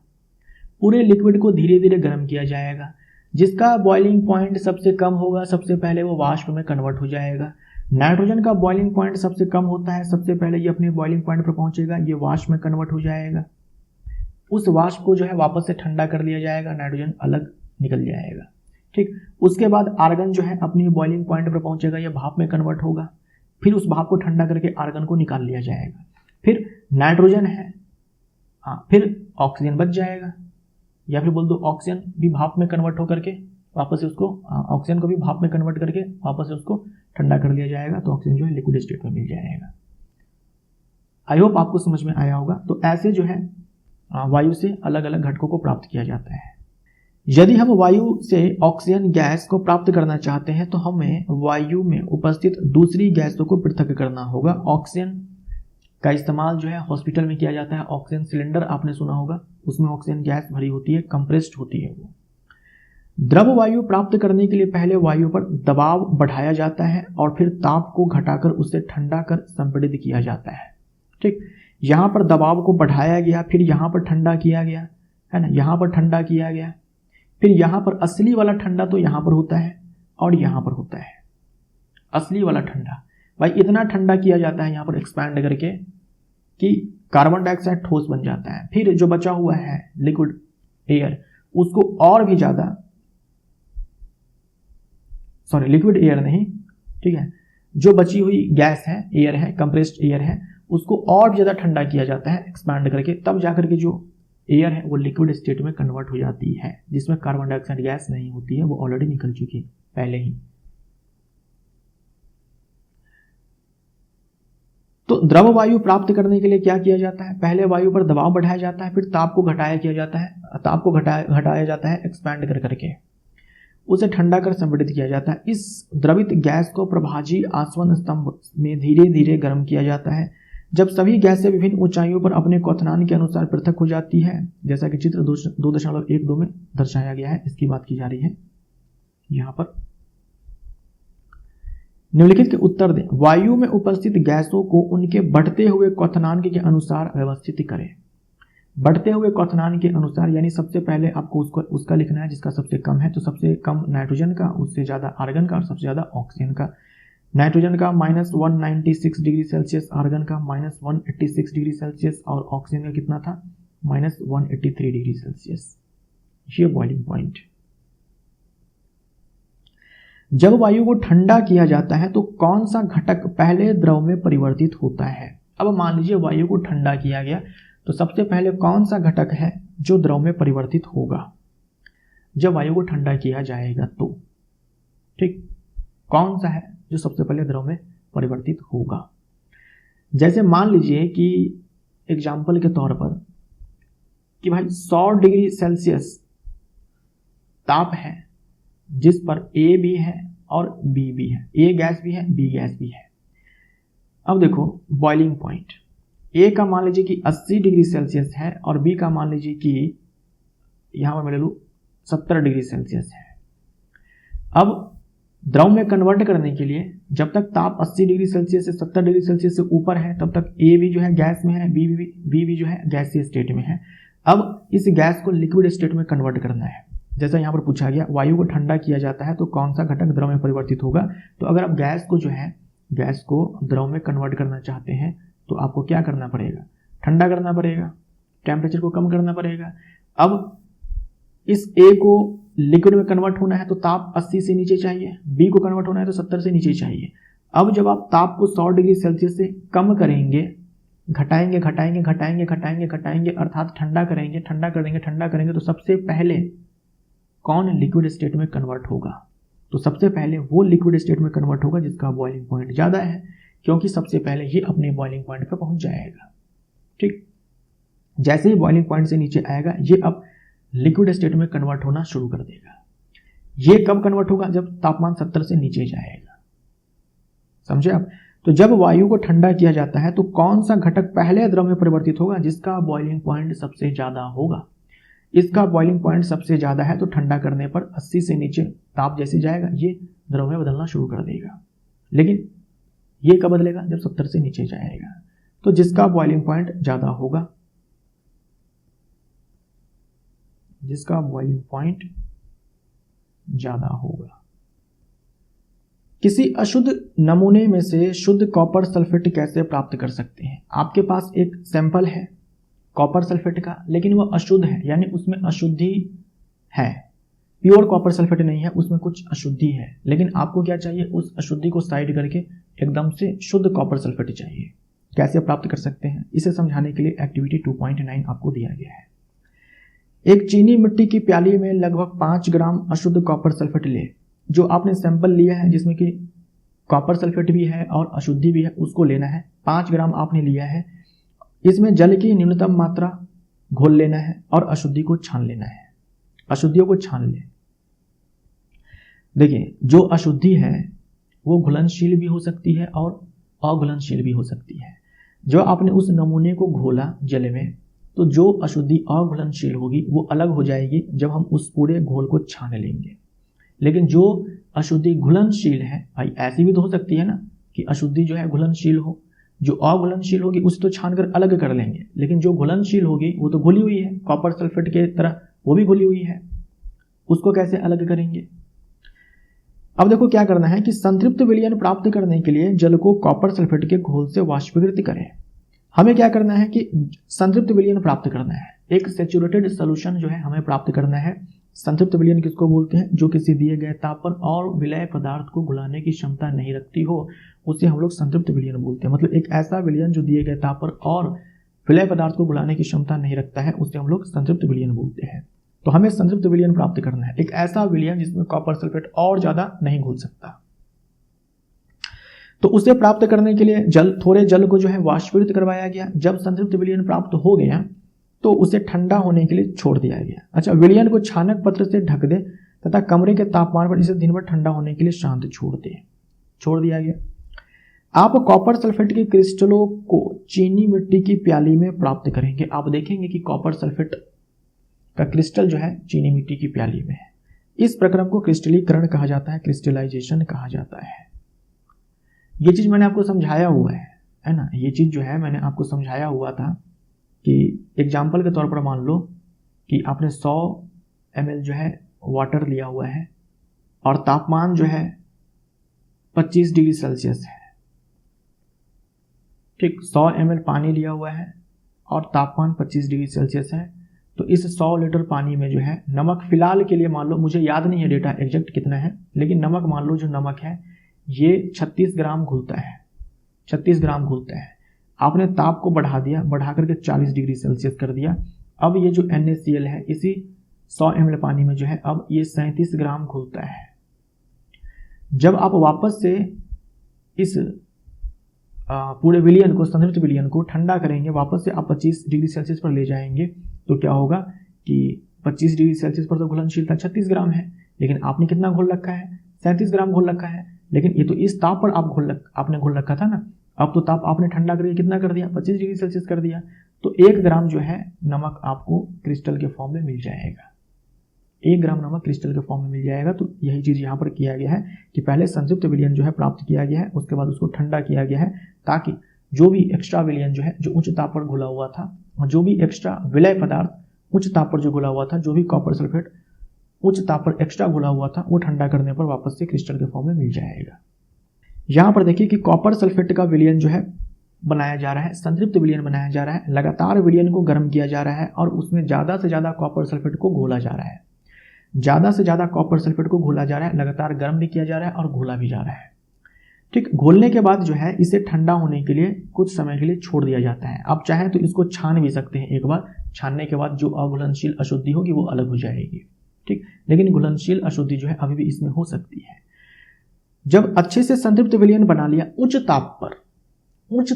पूरे लिक्विड को धीरे धीरे गर्म किया जाएगा। जिसका बॉइलिंग पॉइंट सबसे कम होगा सबसे पहले वो वाष्प में कन्वर्ट हो जाएगा। नाइट्रोजन का बॉइलिंग पॉइंट सबसे कम होता है, सबसे पहले ये अपने बॉइलिंग पॉइंट पर पहुंचेगा, ये वाष्प में कन्वर्ट हो जाएगा। उस वाष्प को जो है वापस से ठंडा कर लिया जाएगा, नाइट्रोजन अलग निकल जाएगा, ठीक। उसके बाद आर्गन जो है अपनी बॉइलिंग पॉइंट पर पहुंचेगा, ये भाप में कन्वर्ट होगा, फिर उस भाप को ठंडा करके आर्गन को निकाल लिया जाएगा। फिर नाइट्रोजन है, फिर ऑक्सीजन बच जाएगा, या फिर बोल दो ऑक्सीजन भी भाप में कन्वर्ट होकर के वापस से उसको ऑक्सीजन को भी भाप में कन्वर्ट करके वापस से उसको ठंडा कर लिया जाएगा, तो ऑक्सीजन जो है लिक्विड स्टेट में मिल जाएगा। आई होप आपको समझ में आया होगा। तो ऐसे जो है वायु से अलग अलग घटकों को प्राप्त किया जाता है। यदि हम वायु से ऑक्सीजन गैस को प्राप्त करना चाहते हैं तो हमें वायु में उपस्थित दूसरी गैसों को पृथक करना होगा। ऑक्सीजन का इस्तेमाल जो है हॉस्पिटल में किया जाता है। ऑक्सीजन सिलेंडर आपने सुना होगा, उसमें ऑक्सीजन गैस भरी होती है, कंप्रेस्ड होती है वो। द्रव वायु प्राप्त करने के लिए पहले वायु पर दबाव बढ़ाया जाता है और फिर ताप को घटाकर उसे ठंडा कर संपीड़ित किया जाता है, ठीक। यहाँ पर दबाव को बढ़ाया गया, फिर यहाँ पर ठंडा किया गया, है ना, यहाँ पर ठंडा किया गया, फिर यहाँ पर असली वाला ठंडा तो यहाँ पर होता है और यहाँ पर होता है असली वाला ठंडा। भाई इतना ठंडा किया जाता है यहाँ पर एक्सपैंड करके कि कार्बन डाइऑक्साइड ठोस बन जाता है। फिर जो बचा हुआ है लिक्विड एयर उसको और भी ज़्यादा, लिक्विड एयर नहीं, ठीक है, जो बची हुई गैस है, एयर है, कंप्रेस्ड एयर है, उसको और ज़्यादा ठंडा किया जाता है एक्सपैंड करके, तब जाकर के जो एयर है वो लिक्विड स्टेट में कन्वर्ट हो जाती है, जिसमें कार्बन डाइऑक्साइड गैस नहीं होती है, वो ऑलरेडी निकल चुकी है पहले ही। तो द्रव वायु प्राप्त करने के लिए क्या किया जाता है? पहले वायु पर दबाव बढ़ाया जाता है, फिर ताप को घटाया जाता है एक्सपैंड कर करके, उसे ठंडा कर संपीड़ित किया जाता है। इस द्रवित गैस को प्रभाजी आसवन स्तंभ में धीरे धीरे गर्म किया जाता है। जब सभी गैसें विभिन्न ऊंचाइयों पर अपने क्वथनांक के अनुसार पृथक हो जाती है, जैसा कि चित्र 2.12 में दर्शाया गया है, इसकी बात की जा रही है यहां पर। निम्नलिखित के उत्तर दें। वायु में उपस्थित गैसों को उनके बढ़ते हुए क्वथनांक के अनुसार व्यवस्थित करें। बढ़ते हुए क्वथनांक के अनुसार यानी सबसे पहले आपको उसका लिखना है जिसका सबसे कम है, तो सबसे कम नाइट्रोजन का, उससे ज़्यादा आर्गन का और सबसे ज़्यादा ऑक्सीजन का। नाइट्रोजन का -196 डिग्री सेल्सियस, आर्गन का -186 डिग्री सेल्सियस और ऑक्सीजन का कितना था? -183 डिग्री सेल्सियस। ये बॉइलिंग पॉइंट। जब वायु को ठंडा किया जाता है तो कौन सा घटक पहले द्रव में परिवर्तित होता है? अब मान लीजिए वायु को ठंडा किया गया तो सबसे पहले कौन सा घटक है जो द्रव में परिवर्तित होगा जब वायु को ठंडा किया जाएगा? तो ठीक, कौन सा है जो सबसे पहले द्रव में परिवर्तित होगा? जैसे मान लीजिए कि एग्जाम्पल के तौर पर कि भाई 100 डिग्री सेल्सियस ताप है जिस पर A भी है और B भी है, A गैस भी है, B गैस भी है। अब देखो बॉइलिंग पॉइंट, A का मान लीजिए कि 80 डिग्री सेल्सियस है और B का मान लीजिए कि यहां पर मैं ले लूं 70 डिग्री सेल्सियस है। अब द्रव में कन्वर्ट करने के लिए जब तक ताप 80 डिग्री सेल्सियस से 70 डिग्री सेल्सियस से ऊपर है तब तक A भी जो है गैस में है, B भी जो है गैसीय स्टेट में है। अब इस गैस को लिक्विड स्टेट में कन्वर्ट करना है। जैसा यहाँ पर पूछा गया वायु को ठंडा किया जाता है तो कौन सा घटक द्रव में परिवर्तित होगा? तो अगर आप गैस को द्रव में कन्वर्ट करना चाहते हैं तो आपको क्या करना पड़ेगा? ठंडा करना पड़ेगा, टेम्परेचर को कम करना पड़ेगा। अब इस A को लिक्विड में कन्वर्ट होना है तो ताप 80 से नीचे चाहिए, B को कन्वर्ट होना है तो 70 से नीचे चाहिए। अब जब आप ताप को 100 डिग्री सेल्सियस से कम करेंगे, घटाएंगे अर्थात ठंडा करेंगे तो सबसे पहले कौन लिक्विड स्टेट में कन्वर्ट होगा? तो सबसे पहले वो लिक्विड स्टेट में कन्वर्ट होगा जिसका बॉइलिंग पॉइंट ज़्यादा है, क्योंकि सबसे पहले ये अपने बॉइलिंग पॉइंट पर पहुंच जाएगा। ठीक, जैसे ही बॉइलिंग पॉइंट से नीचे आएगा ये अब लिक्विड स्टेट में कन्वर्ट होना शुरू कर देगा। ये कब कन्वर्ट होगा? जब तापमान 70 से नीचे जाएगा। समझे आप? तो जब वायु को ठंडा किया जाता है तो कौन सा घटक पहले द्रव में परिवर्तित होगा? जिसका बॉइलिंग पॉइंट सबसे ज़्यादा होगा। इसका बॉइलिंग पॉइंट सबसे ज़्यादा है तो ठंडा करने पर 80 से नीचे ताप जैसे जाएगा ये द्रव में बदलना शुरू कर देगा। लेकिन ये कब बदलेगा? जब 70 से नीचे जाएगा। तो जिसका बॉइलिंग पॉइंट ज़्यादा होगा, किसी अशुद्ध नमूने में से शुद्ध कॉपर सल्फेट कैसे प्राप्त कर सकते हैं? आपके पास एक सैंपल है कॉपर सल्फेट का, लेकिन वह अशुद्ध है, यानी उसमें अशुद्धि है, प्योर कॉपर सल्फेट नहीं है, उसमें कुछ अशुद्धि है। लेकिन आपको क्या चाहिए? उस अशुद्धि को साइड करके एकदम से शुद्ध कॉपर सल्फेट चाहिए। कैसे प्राप्त कर सकते हैं? इसे समझाने के लिए एक्टिविटी 2.9 आपको दिया गया है। एक चीनी मिट्टी की प्याली में लगभग 5 ग्राम अशुद्ध कॉपर सल्फेट ले। जो आपने सैंपल लिया है जिसमें कि कॉपर सल्फेट भी है और अशुद्धि भी है, उसको लेना है। 5 ग्राम आपने लिया है, इसमें जल की न्यूनतम मात्रा घोल लेना है और अशुद्धि को छान लेना है। अशुद्धियों को छान ले। देखिए, जो अशुद्धि है वो घुलनशील भी हो सकती है और अघुलनशील भी हो सकती है। जो आपने उस नमूने को घोला जल में, तो जो अशुद्धि अघुलनशील होगी वो अलग हो जाएगी जब हम उस पूरे घोल को छान लेंगे। लेकिन जो अशुद्धि घुलनशील है, भाई ऐसी भी तो हो सकती है ना कि अशुद्धि जो है घुलनशील हो, जो अघुलनशील होगी उसे तो छानकर अलग कर लेंगे, लेकिन जो घुलनशील होगी वो तो घुली हुई है, कॉपर सल्फेट के तरह वो भी घुली हुई है, उसको कैसे अलग करेंगे? अब देखो क्या करना है कि संतृप्त विलयन प्राप्त करने के लिए जल को कॉपर सल्फेट के घोल से वाष्पीकृत करें। हमें क्या करना है कि संतृप्त विलयन प्राप्त करना है, एक सैचुरेटेड सोल्यूशन जो है हमें प्राप्त करना है संतृप्त विलयन किसको बोलते हैं? जो किसी दिए गए तापमान और विलय पदार्थ को घुलाने की क्षमता नहीं रखती हो, उसे हम लोग संतृप्त विलयन बोलते हैं। मतलब एक ऐसा विलयन जो दिए गए तापमान और विलय पदार्थ को घुलाने की क्षमता नहीं रखता है, उसे हम लोग संतृप्त विलयन बोलते हैं। तो हमें संतृप्त विलयन प्राप्त करना है, एक ऐसा विलयन जिसमें कॉपर सल्फेट और ज्यादा नहीं घुल सकता। तो उसे प्राप्त करने के लिए थोड़े जल को जो है वाष्पीकृत करवाया गया। जब संतृप्त विलयन प्राप्त हो गया तो उसे ठंडा होने के लिए छोड़ दिया गया। अच्छा, विलयन को छानक पत्र से ढक दे तथा कमरे के तापमान पर इसे दिन भर ठंडा होने के लिए शांत छोड़ दिया गया। आप कॉपर सल्फेट के क्रिस्टलों को चीनी मिट्टी की प्याली में प्राप्त करेंगे। आप देखेंगे कि कॉपर सल्फेट का क्रिस्टल जो है चीनी मिट्टी की प्याली में है। इस प्रक्रम को क्रिस्टलीकरण कहा जाता है, क्रिस्टलाइजेशन कहा जाता है। ये चीज मैंने आपको समझाया हुआ है ना। ये चीज जो है मैंने आपको समझाया हुआ था कि एग्जाम्पल के तौर पर मान लो कि आपने 100 ml जो है वाटर लिया हुआ है और तापमान जो है 25 डिग्री सेल्सियस है। ठीक, 100 ml पानी लिया हुआ है और तापमान 25 डिग्री सेल्सियस है। तो इस 100 लीटर पानी में जो है नमक, फिलहाल के लिए मान लो, मुझे याद नहीं है डेटा एग्जैक्ट कितना है, लेकिन नमक मान लो, जो नमक है ये 36 ग्राम घुलता है। 36 ग्राम घुलता है। आपने ताप को बढ़ा दिया, बढ़ा करके 40 डिग्री सेल्सियस कर दिया। अब ये जो NaCl है इसी 100 ml पानी में जो है अब ये 37 ग्राम घुलता है। जब आप वापस से इस पूरे विलयन को, संतृप्त विलयन को ठंडा करेंगे, वापस से आप 25 डिग्री सेल्सियस पर ले जाएंगे, तो क्या होगा कि 25 डिग्री सेल्सियस पर तो घुलनशीलता 36 ग्राम है, लेकिन आपने कितना घोल रखा है? 37 ग्राम घोल रखा है। लेकिन ये तो इस ताप पर आपने घोल रखा था ना। अब तो ताप आपने ठंडा करके कितना कर दिया? 25 डिग्री सेल्सियस कर दिया। तो 1 ग्राम जो है नमक आपको क्रिस्टल के फॉर्म में मिल जाएगा। 1 ग्राम नमक क्रिस्टल के फॉर्म में मिल जाएगा। तो यही चीज यहाँ पर किया गया है कि पहले संतृप्त विलयन जो है प्राप्त किया गया है, उसके बाद उसको ठंडा किया गया है, ताकि जो भी एक्स्ट्रा विलयन जो है, जो उच्च ताप पर घुला हुआ था, और जो भी एक्स्ट्रा विलय पदार्थ उच्च ताप पर जो घुला हुआ था, जो भी कॉपर सल्फेट उच्च ताप पर एक्स्ट्रा घुला हुआ था, वो ठंडा करने पर वापस से क्रिस्टल के फॉर्म में मिल जाएगा। यहाँ पर देखिए कि कॉपर सल्फेट का विलयन जो है बनाया जा रहा है, संतृप्त विलयन बनाया जा रहा है। लगातार विलयन को गर्म किया जा रहा है और उसमें ज़्यादा से ज़्यादा कॉपर सल्फेट को घोला जा रहा है। ज़्यादा से ज़्यादा कॉपर सल्फेट को घोला जा रहा है, लगातार गर्म भी किया जा रहा है और घोला भी जा रहा है। ठीक, घोलने के बाद जो है इसे ठंडा होने के लिए कुछ समय के लिए छोड़ दिया जाता है। आप चाहें तो इसको छान भी सकते हैं। एक बार छानने के बाद जो अघुलनशील अशुद्धि होगी वो अलग हो जाएगी। ठीक, लेकिन घुलनशील अशुद्धि जो है अभी भी इसमें हो सकती है। जब अच्छे से संतृप्त विलयन बना लिया उच्च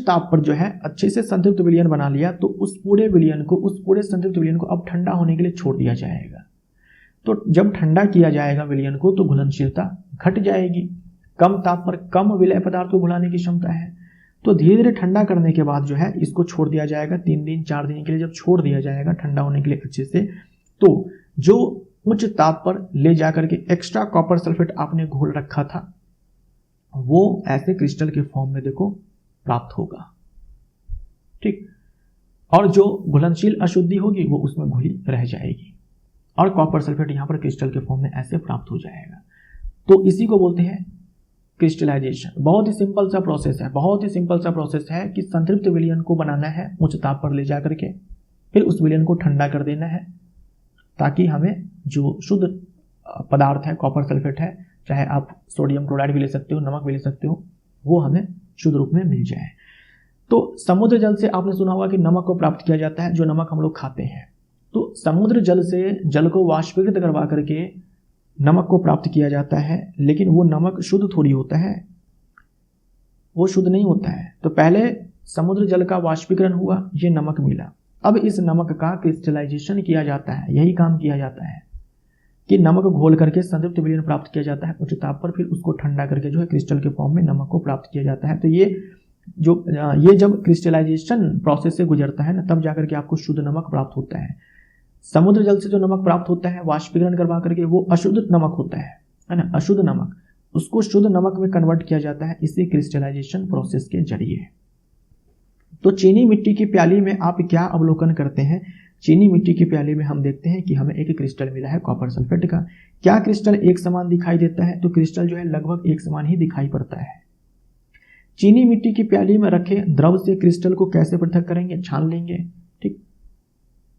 ताप पर जो है अच्छे से संतृप्त विलयन बना लिया, तो उस पूरे संतृप्त विलयन को अब ठंडा होने के लिए छोड़ दिया जाएगा। तो जब ठंडा किया जाएगा विलयन को, तो घुलनशीलता घट जाएगी। कम ताप पर कम विलय पदार्थ को घुलाने की क्षमता है। तो धीरे धीरे ठंडा करने के बाद जो है इसको छोड़ दिया जाएगा 3 दिन 4 दिन के लिए। जब छोड़ दिया जाएगा ठंडा होने के लिए अच्छे से, तो जो उच्च ताप पर ले जाकर के एक्स्ट्रा कॉपर सल्फेट आपने घोल रखा था, वो ऐसे क्रिस्टल के फॉर्म में देखो प्राप्त होगा। ठीक, और जो घुलनशील अशुद्धि होगी वो उसमें घुली रह जाएगी और कॉपर सल्फेट यहां पर क्रिस्टल के फॉर्म में ऐसे प्राप्त हो जाएगा। तो इसी को बोलते हैं क्रिस्टलाइजेशन। बहुत ही सिंपल सा प्रोसेस है कि संतृप्त विलयन को बनाना है उच्च ताप पर ले जाकर के, फिर उस विलयन को ठंडा कर देना है, ताकि हमें जो शुद्ध पदार्थ है, कॉपर सल्फेट है, चाहे आप सोडियम क्लोराइड भी ले सकते हो, नमक भी ले सकते हो, वो हमें शुद्ध रूप में मिल जाए। तो समुद्र जल से आपने सुना होगा कि नमक को प्राप्त किया जाता है, जो नमक हम लोग खाते हैं। तो समुद्र जल से जल को वाष्पीकृत करवा करके नमक को प्राप्त किया जाता है, लेकिन वो नमक शुद्ध थोड़ी होता है, वो शुद्ध नहीं होता है। तो पहले समुद्र जल का वाष्पीकरण हुआ, ये नमक मिला। अब इस नमक का क्रिस्टलाइजेशन किया जाता है। यही काम किया जाता है कि नमक घोल करके संतृप्त विलयन प्राप्त किया जाता है उच्च ताप पर, फिर उसको ठंडा करके जो है क्रिस्टल के फॉर्म में नमक को प्राप्त किया जाता है। तो ये जब क्रिस्टलाइजेशन प्रोसेस से गुजरता है ना, तब जाकर के आपको शुद्ध नमक प्राप्त होता है। समुद्र जल से जो नमक प्राप्त होता है वाष्पीकरण करवा करके, वो अशुद्ध नमक होता है ना, अशुद्ध नमक, उसको शुद्ध नमक में कन्वर्ट किया जाता है इसी क्रिस्टलाइजेशन प्रोसेस के जरिए। तो चीनी मिट्टी की प्याली में आप क्या अवलोकन करते हैं? चीनी मिट्टी की प्याली में हम देखते हैं कि हमें एक क्रिस्टल मिला है कॉपर सल्फेट का। क्या क्रिस्टल एक समान दिखाई देता है? तो क्रिस्टल जो है लगभग एक समान ही दिखाई पड़ता है। चीनी मिट्टी की प्याली में रखे द्रव से क्रिस्टल को कैसे पृथक करेंगे? छान लेंगे। ठीक,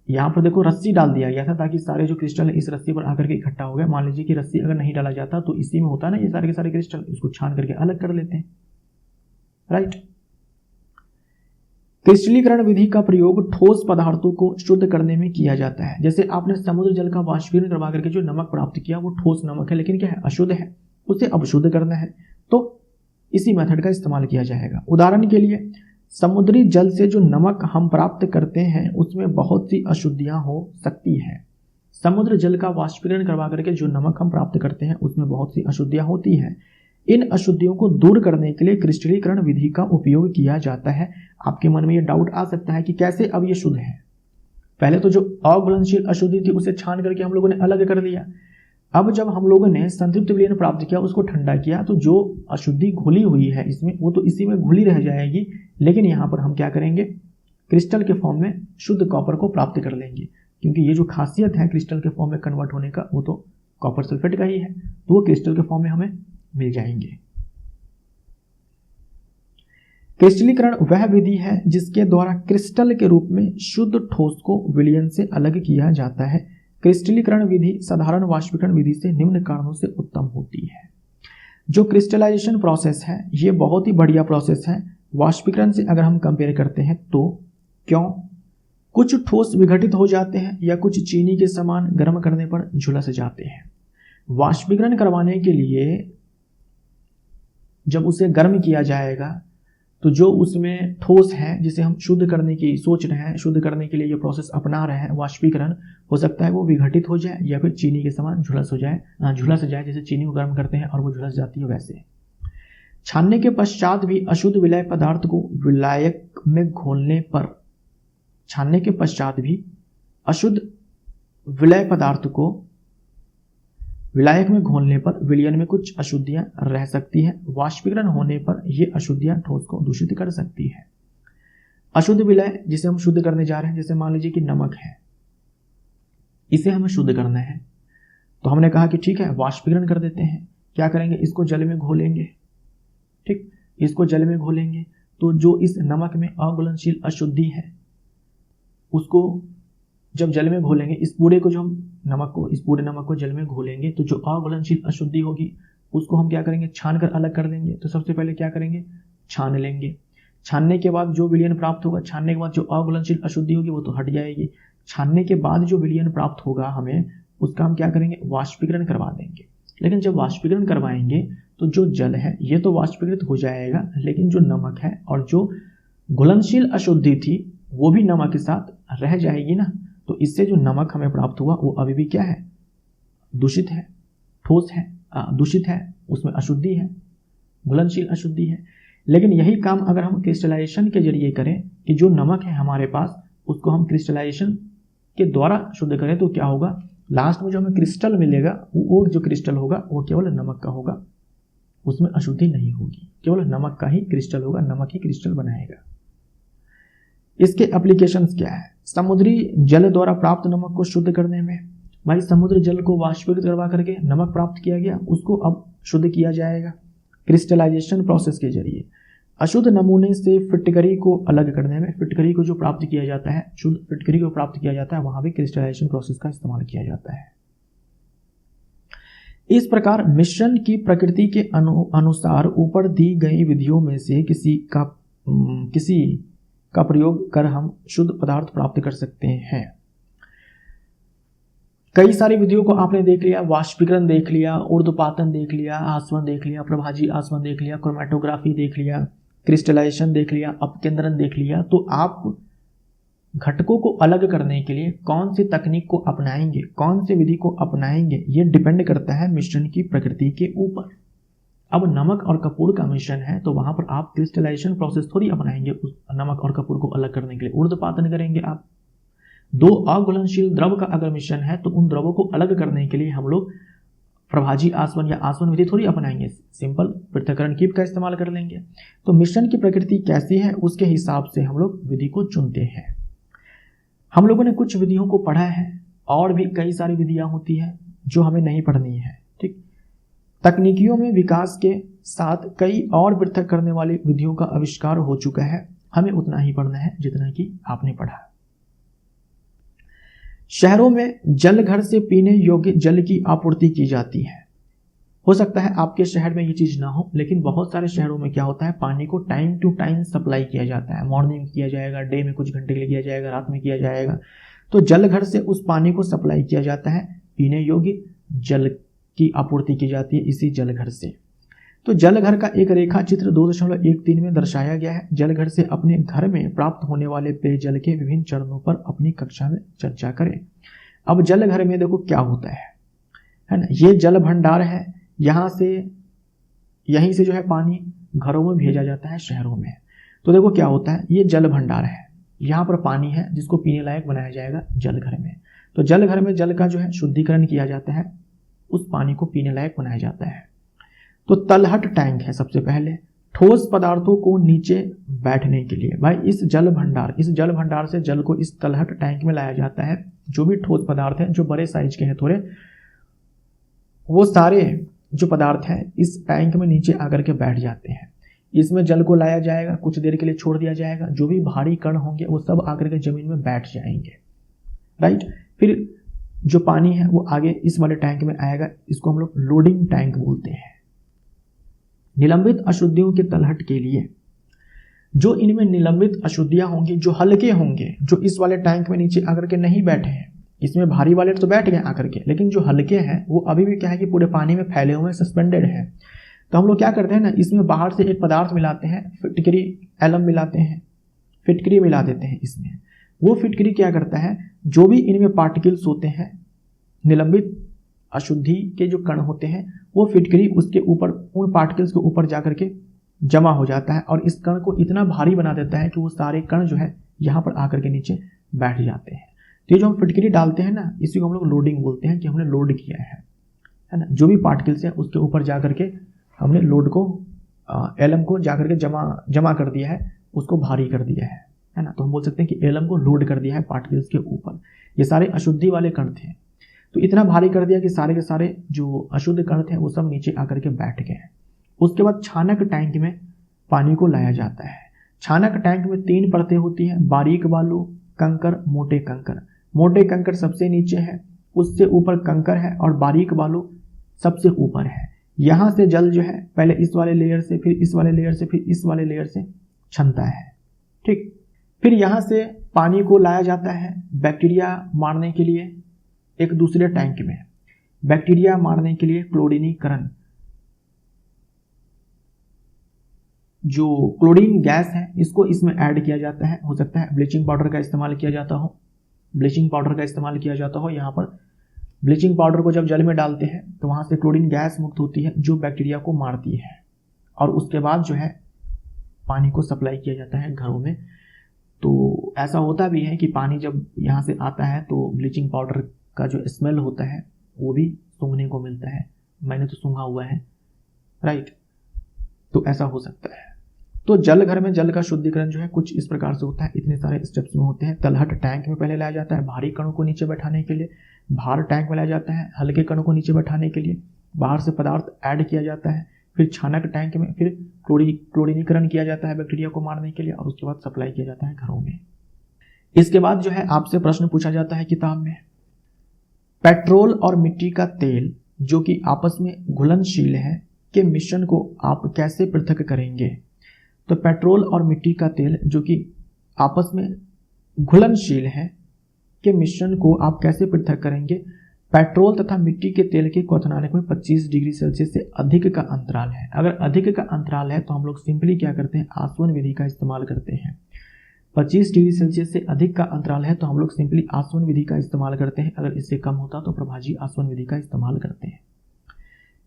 यहाँ पर देखो रस्सी डाल दिया गया था ताकि सारे जो क्रिस्टल है इस रस्सी पर आकर के इकट्ठा हो गए। मान लीजिए कि रस्सी अगर नहीं डाला जाता तो इसी में होता है ना ये सारे के सारे क्रिस्टल, इसको छान करके अलग कर लेते हैं, राइट। क्रिस्टलीकरण विधि का प्रयोग ठोस पदार्थों को शुद्ध करने में किया जाता है। जैसे आपने समुद्र जल का वाष्पीकरण करवा करके जो नमक प्राप्त किया वो ठोस नमक है, लेकिन क्या है, अशुद्ध है, उसे अब शुद्ध करना है, तो इसी मेथड का इस्तेमाल किया जाएगा। उदाहरण के लिए समुद्री जल से जो नमक हम प्राप्त करते हैं उसमें बहुत सी अशुद्धियां हो सकती हैं। समुद्र जल का वाष्पीकरण करवा करके जो नमक हम प्राप्त करते हैं उसमें बहुत सी अशुद्धियां होती हैं। इन अशुद्धियों को दूर करने के लिए क्रिस्टलीकरण विधि का उपयोग किया जाता है। आपके मन में ये डाउट आ सकता है कि कैसे अब ये शुद्ध है। पहले तो जो अघुलनशील अशुद्धि थी उसे छान करके हम लोगों ने अलग कर लिया। अब जब हम लोगों ने संतृप्त विलयन प्राप्त किया, उसको ठंडा किया, तो जो अशुद्धि घुली हुई है इसमें वो तो इसी में घुली रह जाएगी, लेकिन यहाँ पर हम क्या करेंगे, क्रिस्टल के फॉर्म में शुद्ध कॉपर को प्राप्त कर लेंगे, क्योंकि ये जो खासियत है क्रिस्टल के फॉर्म में कन्वर्ट होने का वो तो कॉपर सल्फेट का ही है, तो वो क्रिस्टल के फॉर्म में हमें मिल जाएंगे। क्रिस्टलीकरण वह विधि है जिसके द्वारा क्रिस्टल के रूप में शुद्ध ठोस को विलयन से अलग किया जाता है। क्रिस्टलीकरण विधि साधारण वाष्पीकरण विधि से निम्न कारणों से उत्तम होती है। जो क्रिस्टलाइजेशन प्रोसेस है ये बहुत ही बढ़िया प्रोसेस है वाष्पीकरण से अगर हम कंपेयर करते हैं तो। क्यों? कुछ ठोस विघटित हो जाते हैं या कुछ चीनी के समान गर्म करने पर झुलस जाते हैं। वाष्पीकरण करवाने के लिए जब उसे गर्म किया जाएगा तो जो उसमें ठोस है जिसे हम शुद्ध करने की सोच रहे हैं, शुद्ध करने के लिए ये प्रोसेस अपना रहे हैं वाष्पीकरण, हो सकता है वो विघटित हो जाए या फिर चीनी के समान झुलस जाए, जैसे चीनी को गर्म करते हैं और वो झुलस जाती है वैसे। छानने के पश्चात भी अशुद्ध विलायक पदार्थ को विलायक में घोलने पर, छानने के पश्चात भी अशुद्ध विलायक पदार्थ को विलायक में घोलने पर विलयन में कुछ अशुद्धियां रह सकती हैं। वाष्पीकरण होने पर ये अशुद्धियां ठोस को दूषित कर सकती है। अशुद्ध विलय जिसे हम शुद्ध करने जा रहे हैं, जैसे मान लीजिए कि नमक है, इसे हमें शुद्ध करना है, तो हमने कहा कि ठीक है वाष्पीकरण कर देते हैं। क्या करेंगे, इसको जल में घोलेंगे, ठीक, इसको जल में घोलेंगे तो जो इस नमक में अघुलनशील अशुद्धि है उसको जब जल में घोलेंगे, इस पूरे नमक को जल में घोलेंगे तो जो अघुलनशील अशुद्धि होगी उसको हम क्या करेंगे, छान कर अलग कर देंगे। तो सबसे पहले क्या करेंगे, छान लेंगे। छानने के बाद जो विलयन प्राप्त होगा, छानने के बाद जो अघुलनशील अशुद्धि होगी वो तो हट जाएगी। छानने के बाद जो विलयन प्राप्त होगा हमें, उसका हम क्या करेंगे, वाष्पीकरण करवा देंगे। लेकिन जब वाष्पीकरण करवाएंगे तो जो जल है ये तो वाष्पीकृत हो जाएगा, लेकिन जो नमक है और जो घुलनशील अशुद्धि थी वो भी नमक के साथ रह जाएगी ना। तो इससे जो नमक हमें प्राप्त हुआ वो अभी भी क्या है, दूषित है, ठोस है, दूषित है, उसमें अशुद्धि है, घुलनशील अशुद्धि है। लेकिन यही काम अगर हम क्रिस्टलाइजेशन के जरिए करें कि जो नमक है हमारे पास उसको हम क्रिस्टलाइजेशन के द्वारा शुद्ध करें तो क्या होगा, लास्ट में जो हमें क्रिस्टल मिलेगा वो जो क्रिस्टल होगा वो केवल नमक का होगा, उसमें अशुद्धि नहीं होगी, केवल नमक का ही क्रिस्टल होगा, नमक ही क्रिस्टल बनाएगा। इसके एप्लीकेशंस क्या है, समुद्री जल द्वारा प्राप्त नमक को शुद्ध करने में, भाई समुद्र जल को वाष्पीकृत करवा करके नमक प्राप्त किया गया, उसको अब शुद्ध किया जाएगा क्रिस्टलाइजेशन प्रोसेस के जरिए। अशुद्ध नमूने से फिटकरी को अलग करने में, फिटकरी को जो प्राप्त किया जाता है, शुद्ध फिटकरी को प्राप्त किया जाता है, वहां भी क्रिस्टलाइजेशन प्रोसेस का इस्तेमाल किया जाता है। इस प्रकार मिश्रण की प्रकृति के अनुसार ऊपर दी गई विधियों में से किसी का प्रयोग कर हम शुद्ध पदार्थ प्राप्त कर सकते हैं। कई सारी विधियों को आपने देख लिया, वाष्पीकरण देख लिया, ऊर्ध्वपातन देख लिया, आसवन देख लिया, प्रभाजी आसवन देख लिया, क्रोमेटोग्राफी देख लिया, क्रिस्टलाइजेशन देख लिया, अपकेंद्रण देख लिया। तो आप घटकों को अलग करने के लिए कौन सी तकनीक को अपनाएंगे, कौन सी विधि को अपनाएंगे, ये डिपेंड करता है मिश्रण की प्रकृति के ऊपर। अब नमक और कपूर का मिश्रण है तो वहां पर आप क्रिस्टलाइजेशन प्रोसेस थोड़ी अपनाएंगे उस नमक और कपूर को अलग करने के लिए, ऊर्ध्वपातन करेंगे आप। दो अघुलनशील द्रव का अगर मिश्रण है तो उन द्रवों को अलग करने के लिए हम लोग प्रभाजी आसवन या आसवन विधि थोड़ी अपनाएंगे, सिंपल पृथक्करण कीप का इस्तेमाल कर लेंगे। तो मिश्रण की प्रकृति कैसी है उसके हिसाब से हम लोग विधि को चुनते हैं। हम लोगों ने कुछ विधियों को पढ़ा है, और भी कई सारी विधियां होती है जो हमें नहीं पढ़नी है, ठीक। तकनीकियों में विकास के साथ कई और पृथक करने वाली विधियों का आविष्कार हो चुका है, हमें उतना ही पढ़ना है जितना कि आपने पढ़ा। शहरों में जल घर से पीने योग्य जल की आपूर्ति की जाती है। हो सकता है आपके शहर में ये चीज़ ना हो, लेकिन बहुत सारे शहरों में क्या होता है, पानी को टाइम टू टाइम सप्लाई किया जाता है। मॉर्निंग में किया जाएगा, डे में कुछ घंटे के लिए किया जाएगा, रात में किया जाएगा। तो जल घर से उस पानी को सप्लाई किया जाता है, पीने योग्य जल की आपूर्ति की जाती है इसी जल घर से। तो जल घर का एक रेखा चित्र 2.13 में दर्शाया गया है। जल घर से अपने घर में प्राप्त होने वाले पेयजल के विभिन्न चरणों पर अपनी कक्षा में चर्चा करें। अब जल घर में देखो क्या होता है ना, ये जल भंडार है। यहीं से जो है पानी घरों में भेजा जाता है शहरों में। तो देखो क्या होता है, ये जल भंडार है, यहाँ पर पानी है जिसको पीने लायक बनाया जाएगा जल घर में। तो जल घर में जल का जो है शुद्धिकरण किया जाता है, उस पानी को पीने लायक बनाया जाता है। तो तलहट टैंक है सबसे पहले, ठोस पदार्थों को नीचे बैठने के लिए। भाई इस जल भंडार से जल को इस तलहट टैंक में लाया जाता है। जो भी ठोस पदार्थ है, जो बड़े साइज के हैं थोड़े, वो सारे जो पदार्थ हैं इस टैंक में नीचे आकर के बैठ जाते हैं। इसमें जल को लाया जाएगा, कुछ देर के लिए छोड़ दिया जाएगा। जो भी भारी कण होंगे वो सब आकर के जमीन में बैठ जाएंगे, राइट। फिर जो पानी है वो आगे इस वाले टैंक में आएगा, इसको हम लोग लोडिंग टैंक बोलते हैं। निलंबित अशुद्धियों के तलहट के लिए, जो इनमें निलंबित अशुद्धियां होंगी, जो हल्के होंगे, जो इस वाले टैंक में नीचे आकर के नहीं बैठे हैं, इसमें भारी वाले तो बैठ गए आकर के, लेकिन जो हल्के हैं वो अभी भी क्या है कि पूरे पानी में फैले हुए हैं, सस्पेंडेड हैं। तो हम लोग क्या करते हैं ना, इसमें बाहर से एक पदार्थ मिलाते हैं, फिटकरी एलम मिलाते हैं, फिटकरी मिला देते हैं इसमें। वो फिटकरी क्या करता है, जो भी इनमें पार्टिकल्स होते हैं, निलंबित अशुद्धि के जो कण होते हैं, वो फिटकरी उसके ऊपर, उन पार्टिकल्स के ऊपर जाकर के जमा हो जाता है और इस कण को इतना भारी बना देता है कि वो सारे कण जो है यहाँ पर आकर के नीचे बैठ जाते हैं। तो ये जो हम फिटकरी डालते हैं ना, इसी को हम लोग लोडिंग बोलते हैं कि हमने लोड किया है ना। जो भी पार्टिकल्स है उसके ऊपर जाकर के हमने लोड को, एलम को जाकर के जमा कर दिया है, उसको भारी कर दिया है ना। तो हम बोल सकते हैं कि एलम को लोड कर दिया है पार्टिकल्स के ऊपर। ये सारे अशुद्धि वाले कण थे, तो इतना भारी कर दिया कि सारे के सारे जो अशुद्ध कण थे वो सब नीचे आकर के बैठ गए। उसके बाद छानक टैंक में पानी को लाया जाता है। छानक टैंक में 3 परतें होती हैं, बारीक बालू, कंकर, मोटे कंकर। मोटे कंकर सबसे नीचे है, उससे ऊपर कंकर है और बारीक बालू सबसे ऊपर है। यहाँ से जल जो है पहले इस वाले लेयर से, फिर इस वाले लेयर से, फिर इस वाले लेयर से छनता है, ठीक। फिर यहाँ से पानी को लाया जाता है बैक्टीरिया मारने के लिए एक दूसरे टैंक में। बैक्टीरिया मारने के लिए क्लोरीनीकरण, जो क्लोरीन गैस है इसको इसमें ऐड किया जाता है। हो सकता है ब्लीचिंग पाउडर का इस्तेमाल किया जाता हो, यहाँ पर ब्लीचिंग पाउडर को जब जल में डालते हैं तो वहाँ से क्लोरीन गैस मुक्त होती है जो बैक्टीरिया को मारती है, और उसके बाद जो है पानी को सप्लाई किया जाता है घरों में। तो ऐसा होता भी है कि पानी जब यहाँ से आता है तो ब्लीचिंग पाउडर का जो स्मेल होता है वो भी सूंघने को मिलता है। मैंने तो सूंघा हुआ है, राइट। तो ऐसा हो सकता है। तो जल घर में जल का शुद्धिकरण जो है कुछ इस प्रकार से होता है, इतने सारे स्टेप्स में होते हैं। तलहट टैंक में पहले लाया जाता है भारी कणों को नीचे बैठाने के लिए, भार टैंक में लाया जाता है हल्के कणों को नीचे बैठाने के लिए, बाहर से पदार्थ ऐड किया जाता है, फिर छानक टैंक में फिर क्लोरीनीकरण किया जाता है बैक्टीरिया को मारने के लिए, और उसके बाद सप्लाई किया जाता है घरों में। इसके बाद जो है आपसे प्रश्न पूछा जाता है किताब में, पेट्रोल और मिट्टी का तेल जो कि आपस में घुलनशील है के मिश्रण को आप कैसे पृथक करेंगे। तो पेट्रोल और मिट्टी का तेल जो कि आपस में घुलनशील है के मिश्रण को आप कैसे पृथक करेंगे। पेट्रोल तथा मिट्टी के तेल के क्वथनांक में 25 डिग्री सेल्सियस से अधिक का अंतराल है। अगर अधिक का अंतराल है तो हम लोग सिंपली क्या करते हैं, आसवन विधि का इस्तेमाल करते हैं। 25 डिग्री सेल्सियस से अधिक का अंतराल है तो हम लोग सिंपली आसवन विधि का इस्तेमाल करते हैं। अगर इससे कम होता तो प्रभाजी आसवन विधि का इस्तेमाल करते हैं।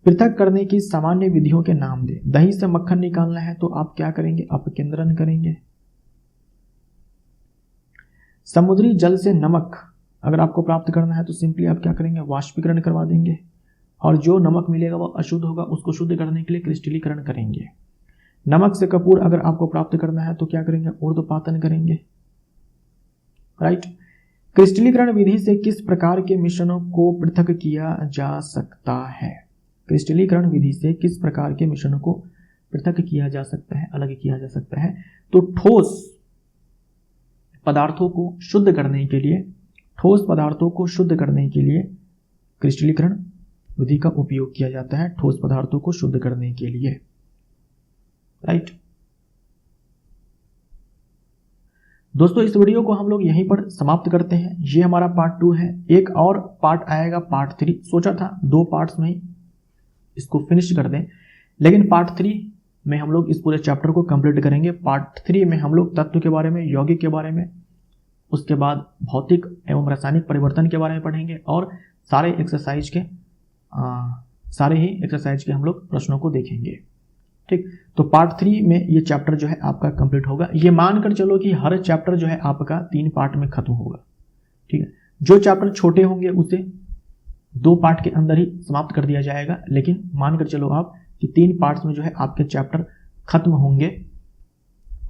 पृथक करने की सामान्य विधियों के नाम दे। दही से मक्खन निकालना है तो आप क्या करेंगे, अपकेंद्रन करेंगे। समुद्री जल से नमक अगर आपको प्राप्त करना है तो सिंपली आप क्या करेंगे, वाष्पीकरण करवा देंगे, और जो नमक मिलेगा वो अशुद्ध होगा, उसको शुद्ध करने के लिए क्रिस्टलीकरण करेंगे। नमक से कपूर अगर आपको प्राप्त करना है तो क्या करेंगे, ऊर्ध्वपातन करेंगे, राइट। क्रिस्टलीकरण विधि से किस प्रकार के मिश्रणों को पृथक किया जा सकता है। क्रिस्टलीकरण विधि से किस प्रकार के मिश्रणों को पृथक किया जा सकता है, अलग किया जा सकता है। तो ठोस पदार्थों को शुद्ध करने के लिए ठोस पदार्थों को शुद्ध करने के लिए क्रिस्टलीकरण विधि का उपयोग किया जाता है, ठोस पदार्थों को शुद्ध करने के लिए, राइट। दोस्तों इस वीडियो को हम लोग यहीं पर समाप्त करते हैं। ये हमारा पार्ट 2 है। एक और पार्ट आएगा पार्ट 3। सोचा था 2 पार्ट्स में ही इसको फिनिश कर दें, लेकिन पार्ट 3 में हम लोग इस पूरे चैप्टर को कंप्लीट करेंगे। पार्ट 3 में हम लोग तत्व के बारे में, यौगिक के बारे में, उसके बाद भौतिक एवं रासायनिक परिवर्तन के बारे में पढ़ेंगे और सारे ही एक्सरसाइज के हम लोग प्रश्नों को देखेंगे, ठीक। तो पार्ट 3 में ये चैप्टर जो है आपका कंप्लीट होगा। ये मानकर चलो कि हर चैप्टर जो है आपका 3 पार्ट में खत्म होगा, ठीक है। जो चैप्टर छोटे होंगे उसे 2 पार्ट के अंदर ही समाप्त कर दिया जाएगा, लेकिन मानकर चलो आप कि 3 पार्ट्स में जो है आपके चैप्टर खत्म होंगे।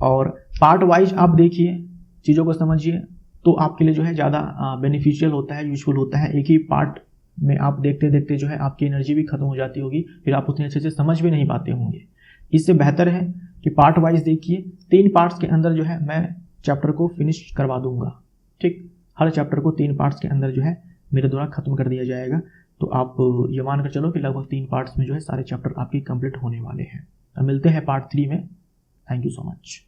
और पार्ट वाइज आप देखिए, चीज़ों को समझिए, तो आपके लिए जो है ज़्यादा बेनिफिशियल होता है, यूजफुल होता है। एक ही पार्ट में आप देखते देखते जो है आपकी एनर्जी भी खत्म हो जाती होगी, फिर आप उतने अच्छे से समझ भी नहीं पाते होंगे। इससे बेहतर है कि पार्ट वाइज देखिए, 3 पार्ट्स के अंदर जो है मैं चैप्टर को फिनिश करवा दूंगा, ठीक। हर चैप्टर को 3 पार्ट्स के अंदर जो है मेरे द्वारा खत्म कर दिया जाएगा। तो आप ये मानकर चलो कि लगभग 3 पार्ट्स में जो है सारे चैप्टर आपके कंप्लीट होने वाले हैं। तो मिलते हैं पार्ट 3 में। Thank you so much.